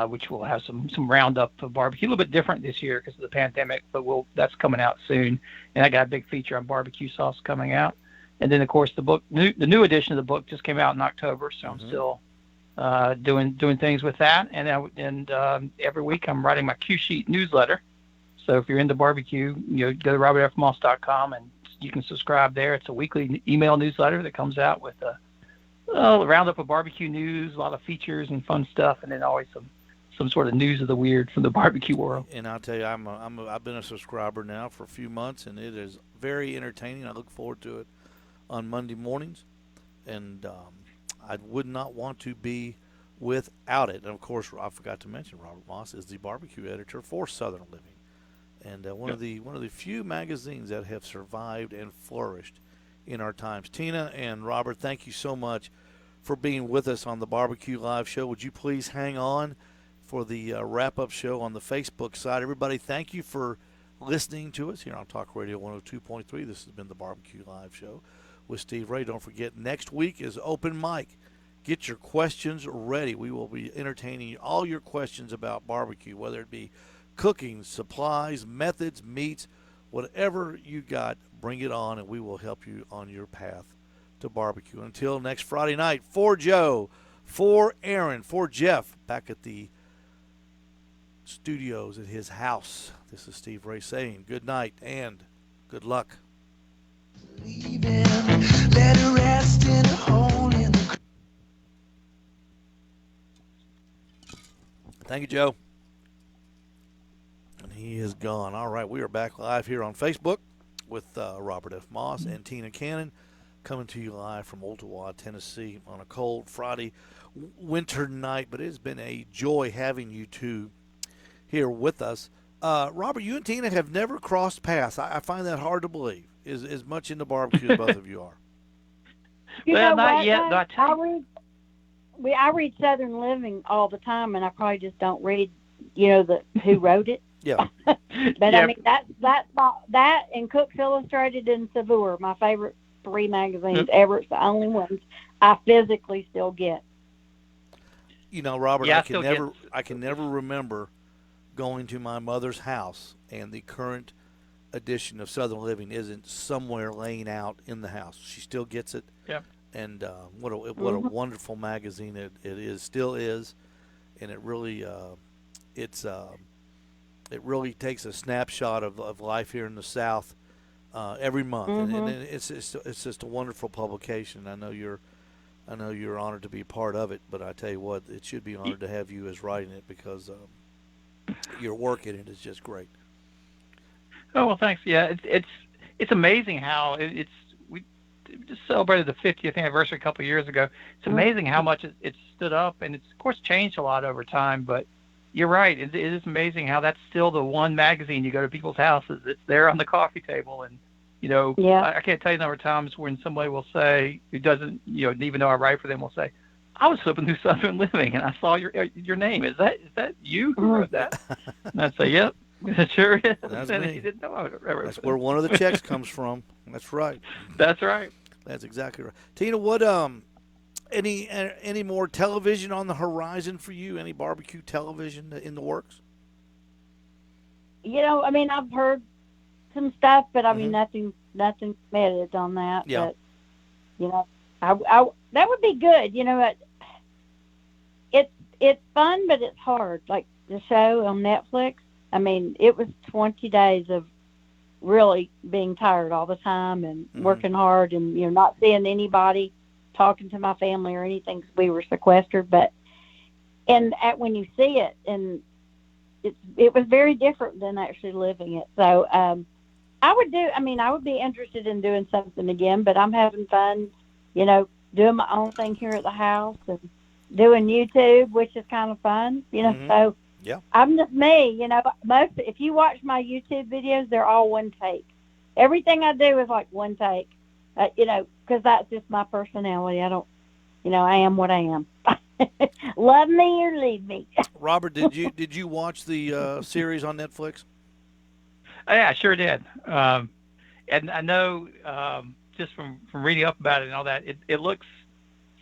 which will have some roundup of barbecue. A little bit different this year because of the pandemic, but that's coming out soon. And I got a big feature on barbecue sauce coming out. And then, of course, the new edition of the book just came out in October, so I'm still doing things with that, and every week I'm writing my Q Sheet newsletter. So if you're into barbecue, go to robertfmoss.com and you can subscribe there. It's a weekly email newsletter that comes out with a roundup of barbecue news, a lot of features and fun stuff, and then always some sort of news of the weird from the barbecue world. And I'll tell you, I've been a subscriber now for a few months, and it is very entertaining. I look forward to it on Monday mornings, and I would not want to be without it. And of course, I forgot to mention Robert Moss is the barbecue editor for Southern Living, and one of the few magazines that have survived and flourished in our times. Tina and Robert, thank you so much for being with us on the Barbecue Live Show. Would you please hang on for the wrap-up show on the Facebook side? Everybody, thank you for listening to us here on Talk Radio 102.3. This has been the Barbecue Live Show with Steve Ray. Don't forget, next week is open mic. Get your questions ready. We will be entertaining all your questions about barbecue, whether it be cooking, supplies, methods, meats, whatever you got, bring it on, and we will help you on your path to barbecue. Until next Friday night, for Joe, for Aaron, for Jeff, back at the studios at his house, this is Steve Ray saying good night and good luck. Let her rest in a hole in the... Thank you, Joe. And he is gone. All right, we are back live here on Facebook with Robert F. Moss and Tina Cannon, coming to you live from Ottawa, Tennessee, on a cold Friday winter night. But it has been a joy having you two here with us. Robert, you and Tina have never crossed paths. I find that hard to believe. As much into barbecue as both of you are. Well, not yet. I read Southern Living all the time, and I probably just don't read, who wrote it. Yeah. But I mean, that and Cooks Illustrated and Savour, my favorite 3 magazines ever. It's the only ones I physically still get. Robert, I can never remember going to my mother's house and the current edition of Southern Living isn't somewhere laying out in the house. She still gets it. Yeah. And what a wonderful magazine it is, still is, and it really it really takes a snapshot of life here in the South every month, and it's just a wonderful publication. I know you're honored to be a part of it, but I tell you what, it should be honored to have you as writing it because your work in it is just great. Oh well, thanks. Yeah, it's amazing how we just celebrated the 50th anniversary a couple of years ago. It's amazing how much it stood up, and it's of course changed a lot over time. But you're right, it is amazing how that's still the one magazine you go to people's houses. It's there on the coffee table, and I can't tell you the number of times when somebody will say, who doesn't even know I write for them, will say, I was flipping through Southern Living and I saw your name. Is that you who wrote that? And I'd say, yep, it sure is. That's and me. he didn't know I wrote That's where one of the checks comes from. That's right. That's right. That's exactly right. Tina, what any more television on the horizon for you? Any barbecue television in the works? I've heard some stuff, but nothing committed on that. Yeah. But I that would be good. It's fun, but it's hard. Like the show on Netflix. It was 20 days of really being tired all the time and working hard and not seeing anybody, talking to my family or anything because we were sequestered. But when you see it, and it was very different than actually living it. So I would be interested in doing something again, but I'm having fun, doing my own thing here at the house and doing YouTube, which is kind of fun, so yeah. I'm just me, if you watch my YouTube videos, they're all one take. Everything I do is like one take, because that's just my personality. I don't, I am what I am. Love me or leave me. Robert, did you watch the series on Netflix? Yeah, I sure did. And I know just from reading up about it and all that, it looks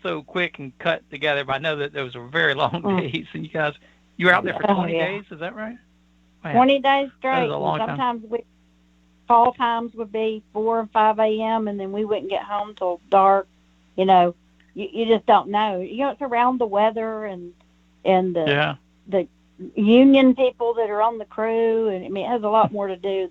so quick and cut together, but I know that those were very long days. And you were out there for 20 days, is that right? Man, 20 days straight. That is a long Sometimes call times would be 4 and 5 a.m. and then we wouldn't get home till dark. You just don't know. It's around the weather and the union people that are on the crew, and it has a lot more to do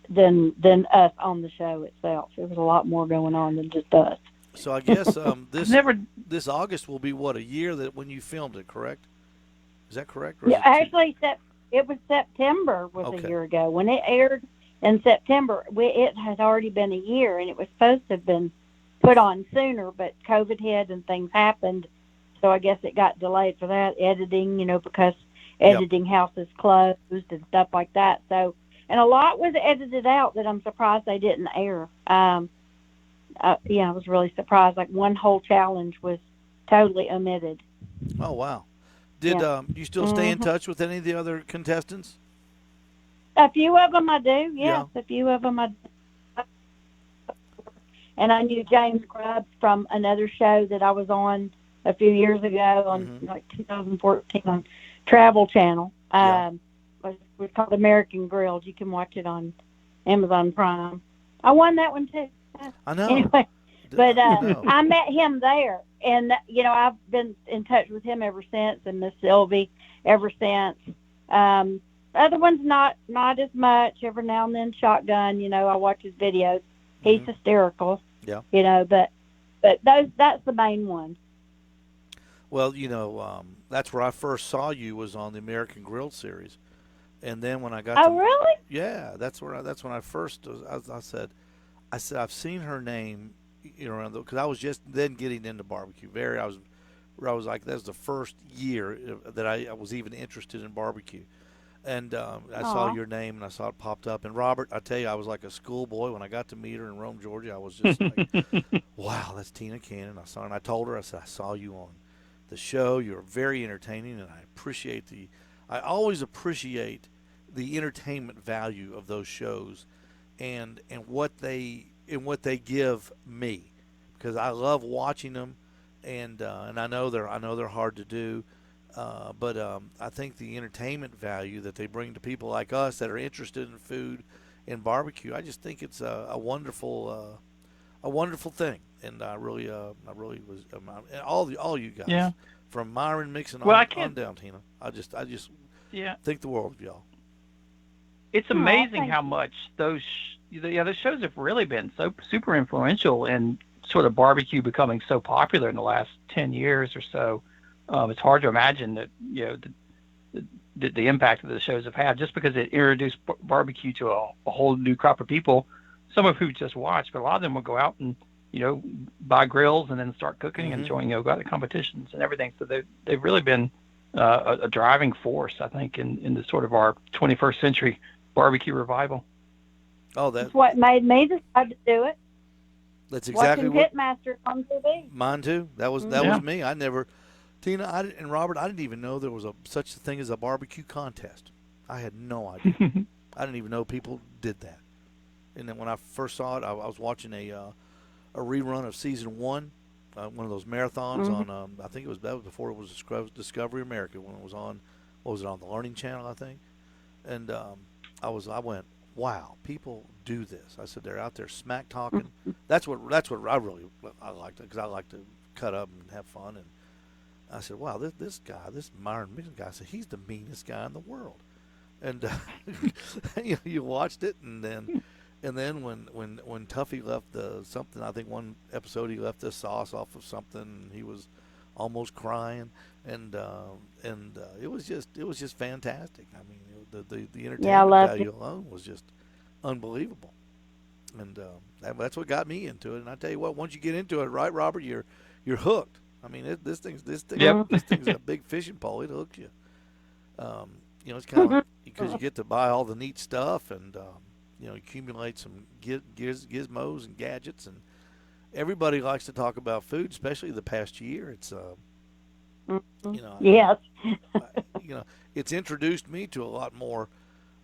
than us on the show itself. There was a lot more going on than just us. So I guess this August will be a year that when you filmed it, correct? Is that correct? Yeah, actually, it was September a year ago when it aired in September. It had already been a year, and it was supposed to have been put on sooner, but COVID hit and things happened. So I guess it got delayed for that editing, because editing houses closed and stuff like that. So, and a lot was edited out that I'm surprised they didn't air. I was really surprised. Like one whole challenge was totally omitted. Oh, wow. Did you still stay in touch with any of the other contestants? A few of them I do, yes. A few of them I do. And I knew James Grubbs from another show that I was on a few years ago on 2014 on Travel Channel. It was called American Grilled. You can watch it on Amazon Prime. I won that one too. I know. Anyway, but I met him there, and I've been in touch with him ever since, and Miss Sylvie ever since. Other ones not as much. Every now and then, Shotgun. I watch his videos. He's hysterical. Yeah. But that's the main one. Well, that's where I first saw you was on the American Grilled series, and then when I got really? Yeah, that's when I first I said I've seen her name, because I was just then getting into barbecue. I was like, that was the first year that I was even interested in barbecue. And I saw your name, and I saw it popped up. And Robert, I tell you, I was like a schoolboy when I got to meet her in Rome, Georgia. I was just like, wow, that's Tina Cannon. I told her, I said, I saw you on the show. You're very entertaining, and I always appreciate the entertainment value of those shows, and what they give me, because I love watching them, and I know they're hard to do. But I think the entertainment value that they bring to people like us that are interested in food and barbecue, I just think it's a wonderful thing. And I really was all you guys, from Myron Mixon on down, Tina. I just think the world of y'all. It's amazing how much those the shows have really been so super influential in sort of barbecue becoming so popular in the last 10 years or so. It's hard to imagine that, the impact that the shows have had, just because it introduced barbecue to a whole new crop of people, some of who just watch, but a lot of them will go out and, buy grills and then start cooking and join, go out to competitions and everything. So they've really been a driving force, I think, in the sort of our 21st century barbecue revival. Oh, that's what made me decide to do it. That's exactly watching Pitmaster on TV. Mine too. That was me. I never, Tina and Robert, I didn't even know there was such a thing as a barbecue contest. I had no idea. I didn't even know people did that. And then when I first saw it, I was watching a rerun of season 1, one of those marathons on. I think that was before it was Discovery America, when it was on. What was it on, the Learning Channel, I think? And I went, wow, people do this. I said they're out there smack talking. That's what I liked, because I like to cut up and have fun. And I said, wow, this guy, this Myron Mixon guy, I said, he's the meanest guy in the world. And you watched it, and then when Tuffy left something, I think one episode he left the sauce off of something, and he was almost crying, and it was just fantastic. I mean, the entertainment value alone was just unbelievable, and that's what got me into it. And I tell you what, once you get into it, right, Robert, you're hooked. I mean, this thing's a big fishing pole. It hooks you. It's kind of like, because you get to buy all the neat stuff and accumulate some gizmos and gadgets, and everybody likes to talk about food, especially the past year. It's yes. It's introduced me to a lot more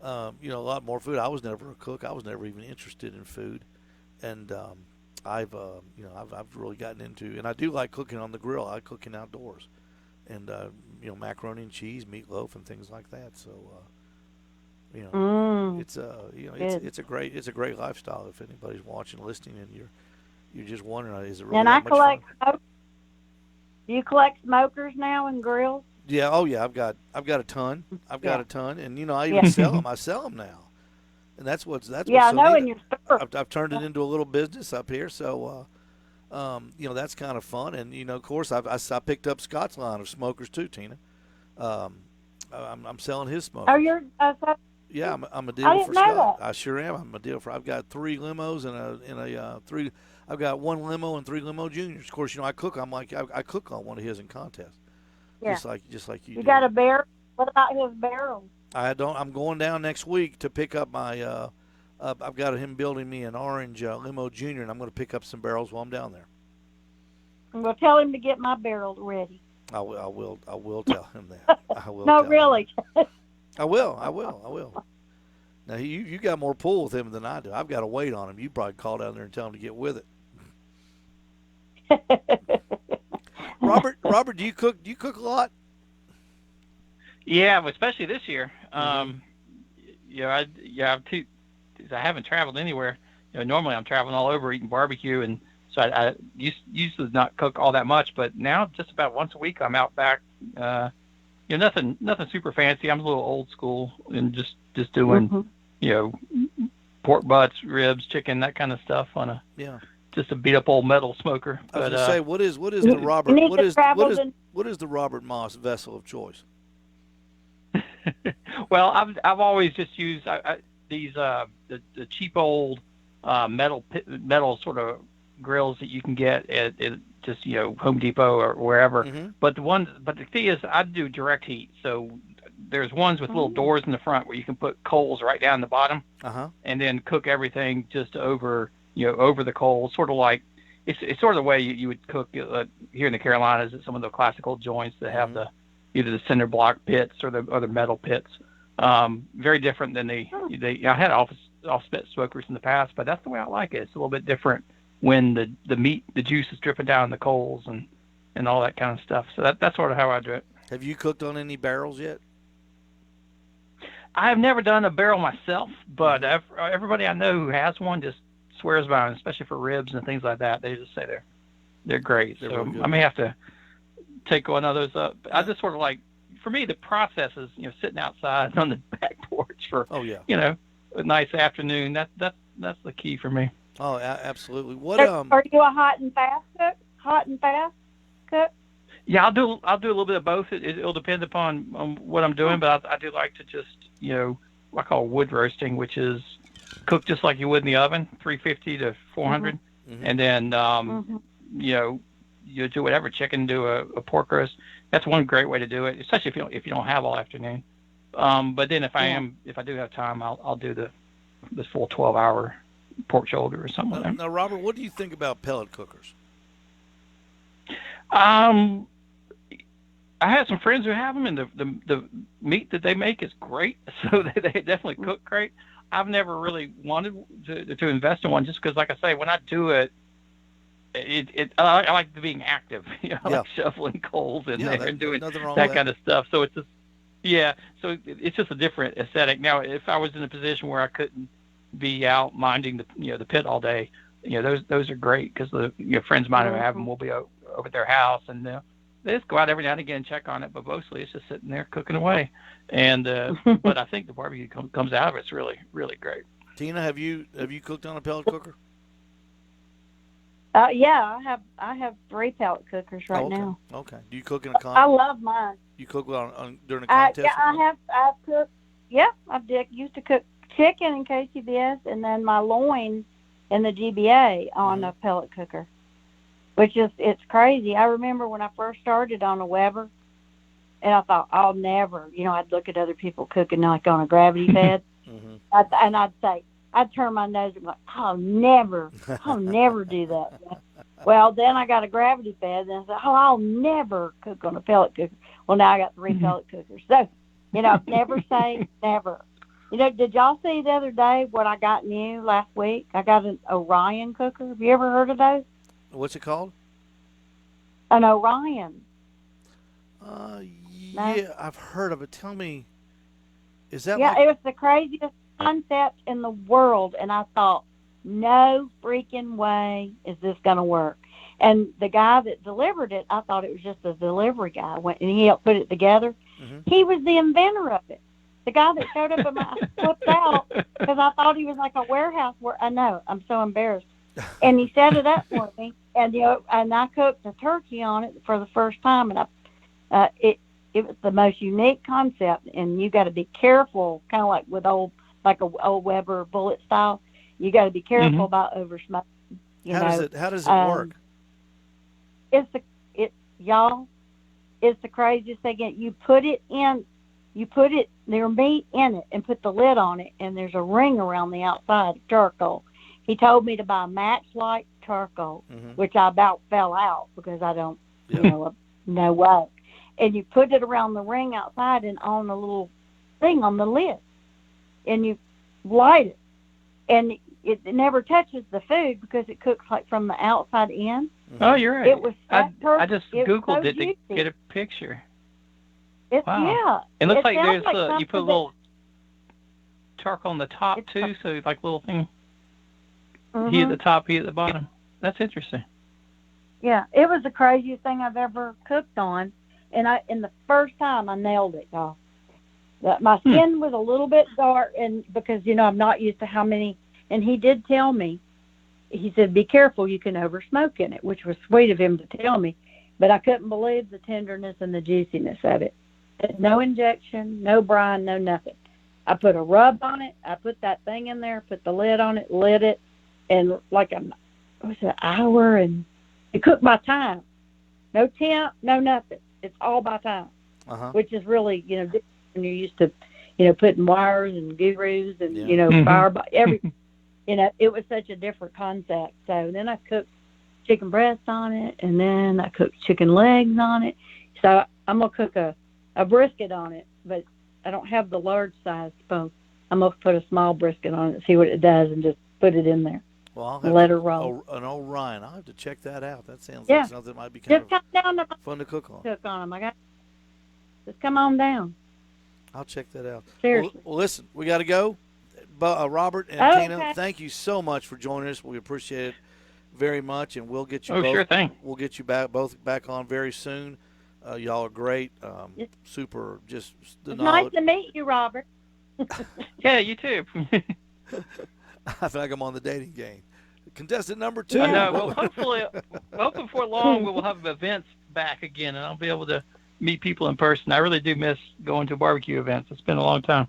food. I was never a cook. I was never even interested in food, and I've really gotten into, and I do like cooking on the grill. I like cooking outdoors, and macaroni and cheese, meatloaf, and things like that. So it's a great lifestyle. If anybody's watching, listening, and you're just wondering, is it really that much fun? Do you collect smokers now and grills? Yeah. Oh yeah. I've got a ton. Got a ton, and I even sell them. I sell them now, and that's what's I know in your store. I've turned it into a little business up here, so that's kind of fun. And of course, I picked up Scott's line of smokers too, Tina. I'm selling his smokers. Oh, you're. Yeah, I'm a dealer for Scott. I sure am. I'm a dealer for. I've got 3 limos and three. I've got 1 limo and 3 limo juniors. Of course, I cook. I cook on one of his in contests. Yeah. Just like you. You got a barrel? What about his barrels? I don't. I'm going down next week to pick up my. I've got him building me an orange limo junior, and I'm going to pick up some barrels while I'm down there. Well, tell him to get my barrels ready. I will tell him that. I will. No, really. I will. Now you got more pull with him than I do. I've got to wait on him. You probably call down there and tell him to get with it. Robert, do you cook? Do you cook a lot? Yeah, especially this year. I haven't traveled anywhere. Normally I'm traveling all over eating barbecue, and so I used to not cook all that much, but now just about once a week I'm out back. Nothing super fancy. I'm a little old school and just doing, pork butts, ribs, chicken, that kind of stuff on just a beat up old metal smoker. I was gonna say, what is the Robert what is the Robert Moss vessel of choice? Well, I've always just used these the cheap old metal sort of grills that you can get at just Home Depot or wherever. But the thing is, I do direct heat. So there's ones with little doors in the front where you can put coals right down the bottom, and then cook everything just over the coals. Sort of like it's sort of the way you would cook here in the Carolinas at some of the classical joints that have either the cinder block pits or the metal pits. Very different than I had off-spit smokers in the past, but that's the way I like it. It's a little bit different when the meat, the juice is dripping down the coals and all that kind of stuff. So that's sort of how I do it. Have you cooked on any barrels yet? I've never done a barrel myself, but everybody I know who has one just swears by them, especially for ribs and things like that. They just say they're great. They're so really I may have to take one of those up. I just sort of like, for me, the process is sitting outside on the back porch for a nice afternoon. that's the key for me. Oh, absolutely. What Are you a hot and fast cook? Hot and fast cook? Yeah, I'll do a little bit of both. It'll depend upon what I'm doing, but I do like to just, what I call wood roasting, which is cook just like you would in the oven, 350 to 400, and then you do whatever, chicken, do a pork roast. That's one great way to do it, especially if you don't have all afternoon. But then if I do have time, I'll do the full 12-hour pork shoulder or something like that. Now, Robert, what do you think about pellet cookers? I have some friends who have them, and the meat that they make is great, so they definitely cook great. I've never really wanted to invest in one just because, like I say, when I do it, I like being active. I like shoveling coals in there and doing that kind of stuff. So it's just a different aesthetic. Now, if I was in a position where I couldn't be out minding the pit all day, those are great because the friends of mine who have them will be over at their house, and they just go out every now and again and check on it, but mostly it's just sitting there cooking away. And but I think the barbecue comes out of it's really, really great. Tina, have you cooked on a pellet cooker? Yeah, I have 3 pellet cookers right now. Okay. Do you cook in a contest? I love mine. You cook during a contest? I've cooked. Yeah, I used to cook chicken in KCBS and then my loin in the GBA on a pellet cooker, which is, it's crazy. I remember when I first started on a Weber, and I thought, I'll never, I'd look at other people cooking like on a gravity bed, and I'd turn my nose and go, I'll never do that. Well, then I got a gravity bed, and I said, I'll never cook on a pellet cooker. Well, now I got 3 pellet cookers. So, never say never. Did y'all see the other day what I got new last week? I got an Orion cooker. Have you ever heard of those? What's it called? An Orion. Yeah, I've heard of it. Tell me, is that it was the craziest concept in the world, and I thought, no freaking way is this going to work. And the guy that delivered it, I thought it was just a delivery guy. Went and he helped put it together. He was the inventor of it. The guy that showed up at my flipped out because I thought he was like a warehouse I know, I'm so embarrassed. And he set it up for me, and and I cooked a turkey on it for the first time, and it was the most unique concept. And you got to be careful, kind of like with old Weber bullet style. You got to be careful about over smoking. How does it work? It's the craziest thing. You put their meat in it and put the lid on it, and there's a ring around the outside of charcoal. He told me to buy matchlight charcoal, which I about fell out because I don't, no way. And you put it around the ring outside and on a little thing on the lid, and you light it, and it never touches the food because it cooks like from the outside in. Oh, you're right. It was. I just Googled it to get a picture. Wow. Yeah. It looks like there's you put a little charcoal on the top too, so like little thing. Heat at the top, heat at the bottom. That's interesting. Yeah, it was the craziest thing I've ever cooked on, and the first time I nailed it, y'all. My skin was a little bit dark, and because I'm not used to how many. And he did tell me, he said, "Be careful, you can over smoke in it," which was sweet of him to tell me, but I couldn't believe the tenderness and the juiciness of it. No injection, no brine, no nothing. I put a rub on it. I put that thing in there, put the lid on it, lit it, and like an hour, and it cooked by time. No temp, no nothing. It's all by time, which is really, different when you're used to, putting wires and gurus and, fire by everything. It was such a different concept. So then I cooked chicken breast on it, and then I cooked chicken legs on it. So I'm going to cook a brisket on it, but I don't have the large size bone. I'm going to put a small brisket on it, see what it does, and just put it in there. Well, I'll have let her roll. An Orion. I'll have to check that out. That sounds like something that might be kind of fun to cook on. Cook on them. Just come on down. I'll check that out. Seriously. Well, listen, we got to go. But Robert and Tina, thank you so much for joining us. We appreciate it very much, and we'll get you both. Sure thing. We'll get you both back on very soon. Y'all are great. Super. Just the knowledge. Nice to meet you, Robert. Yeah, you too. I feel like I'm on the dating game. Contestant number 2. Well, hopefully before long we will have events back again, and I'll be able to meet people in person. I really do miss going to barbecue events. It's been a long time.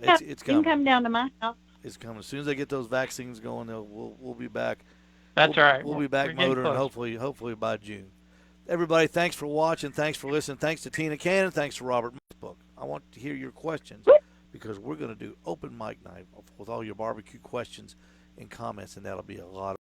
It's coming. You can come down to my house. It's coming. As soon as they get those vaccines going, we'll be back. That's right. We'll be back motoring, hopefully by June. Everybody, thanks for watching. Thanks for listening. Thanks to Tina Cannon. Thanks to Robert Book. I want to hear your questions because we're going to do open mic night with all your barbecue questions and comments, and that'll be a lot of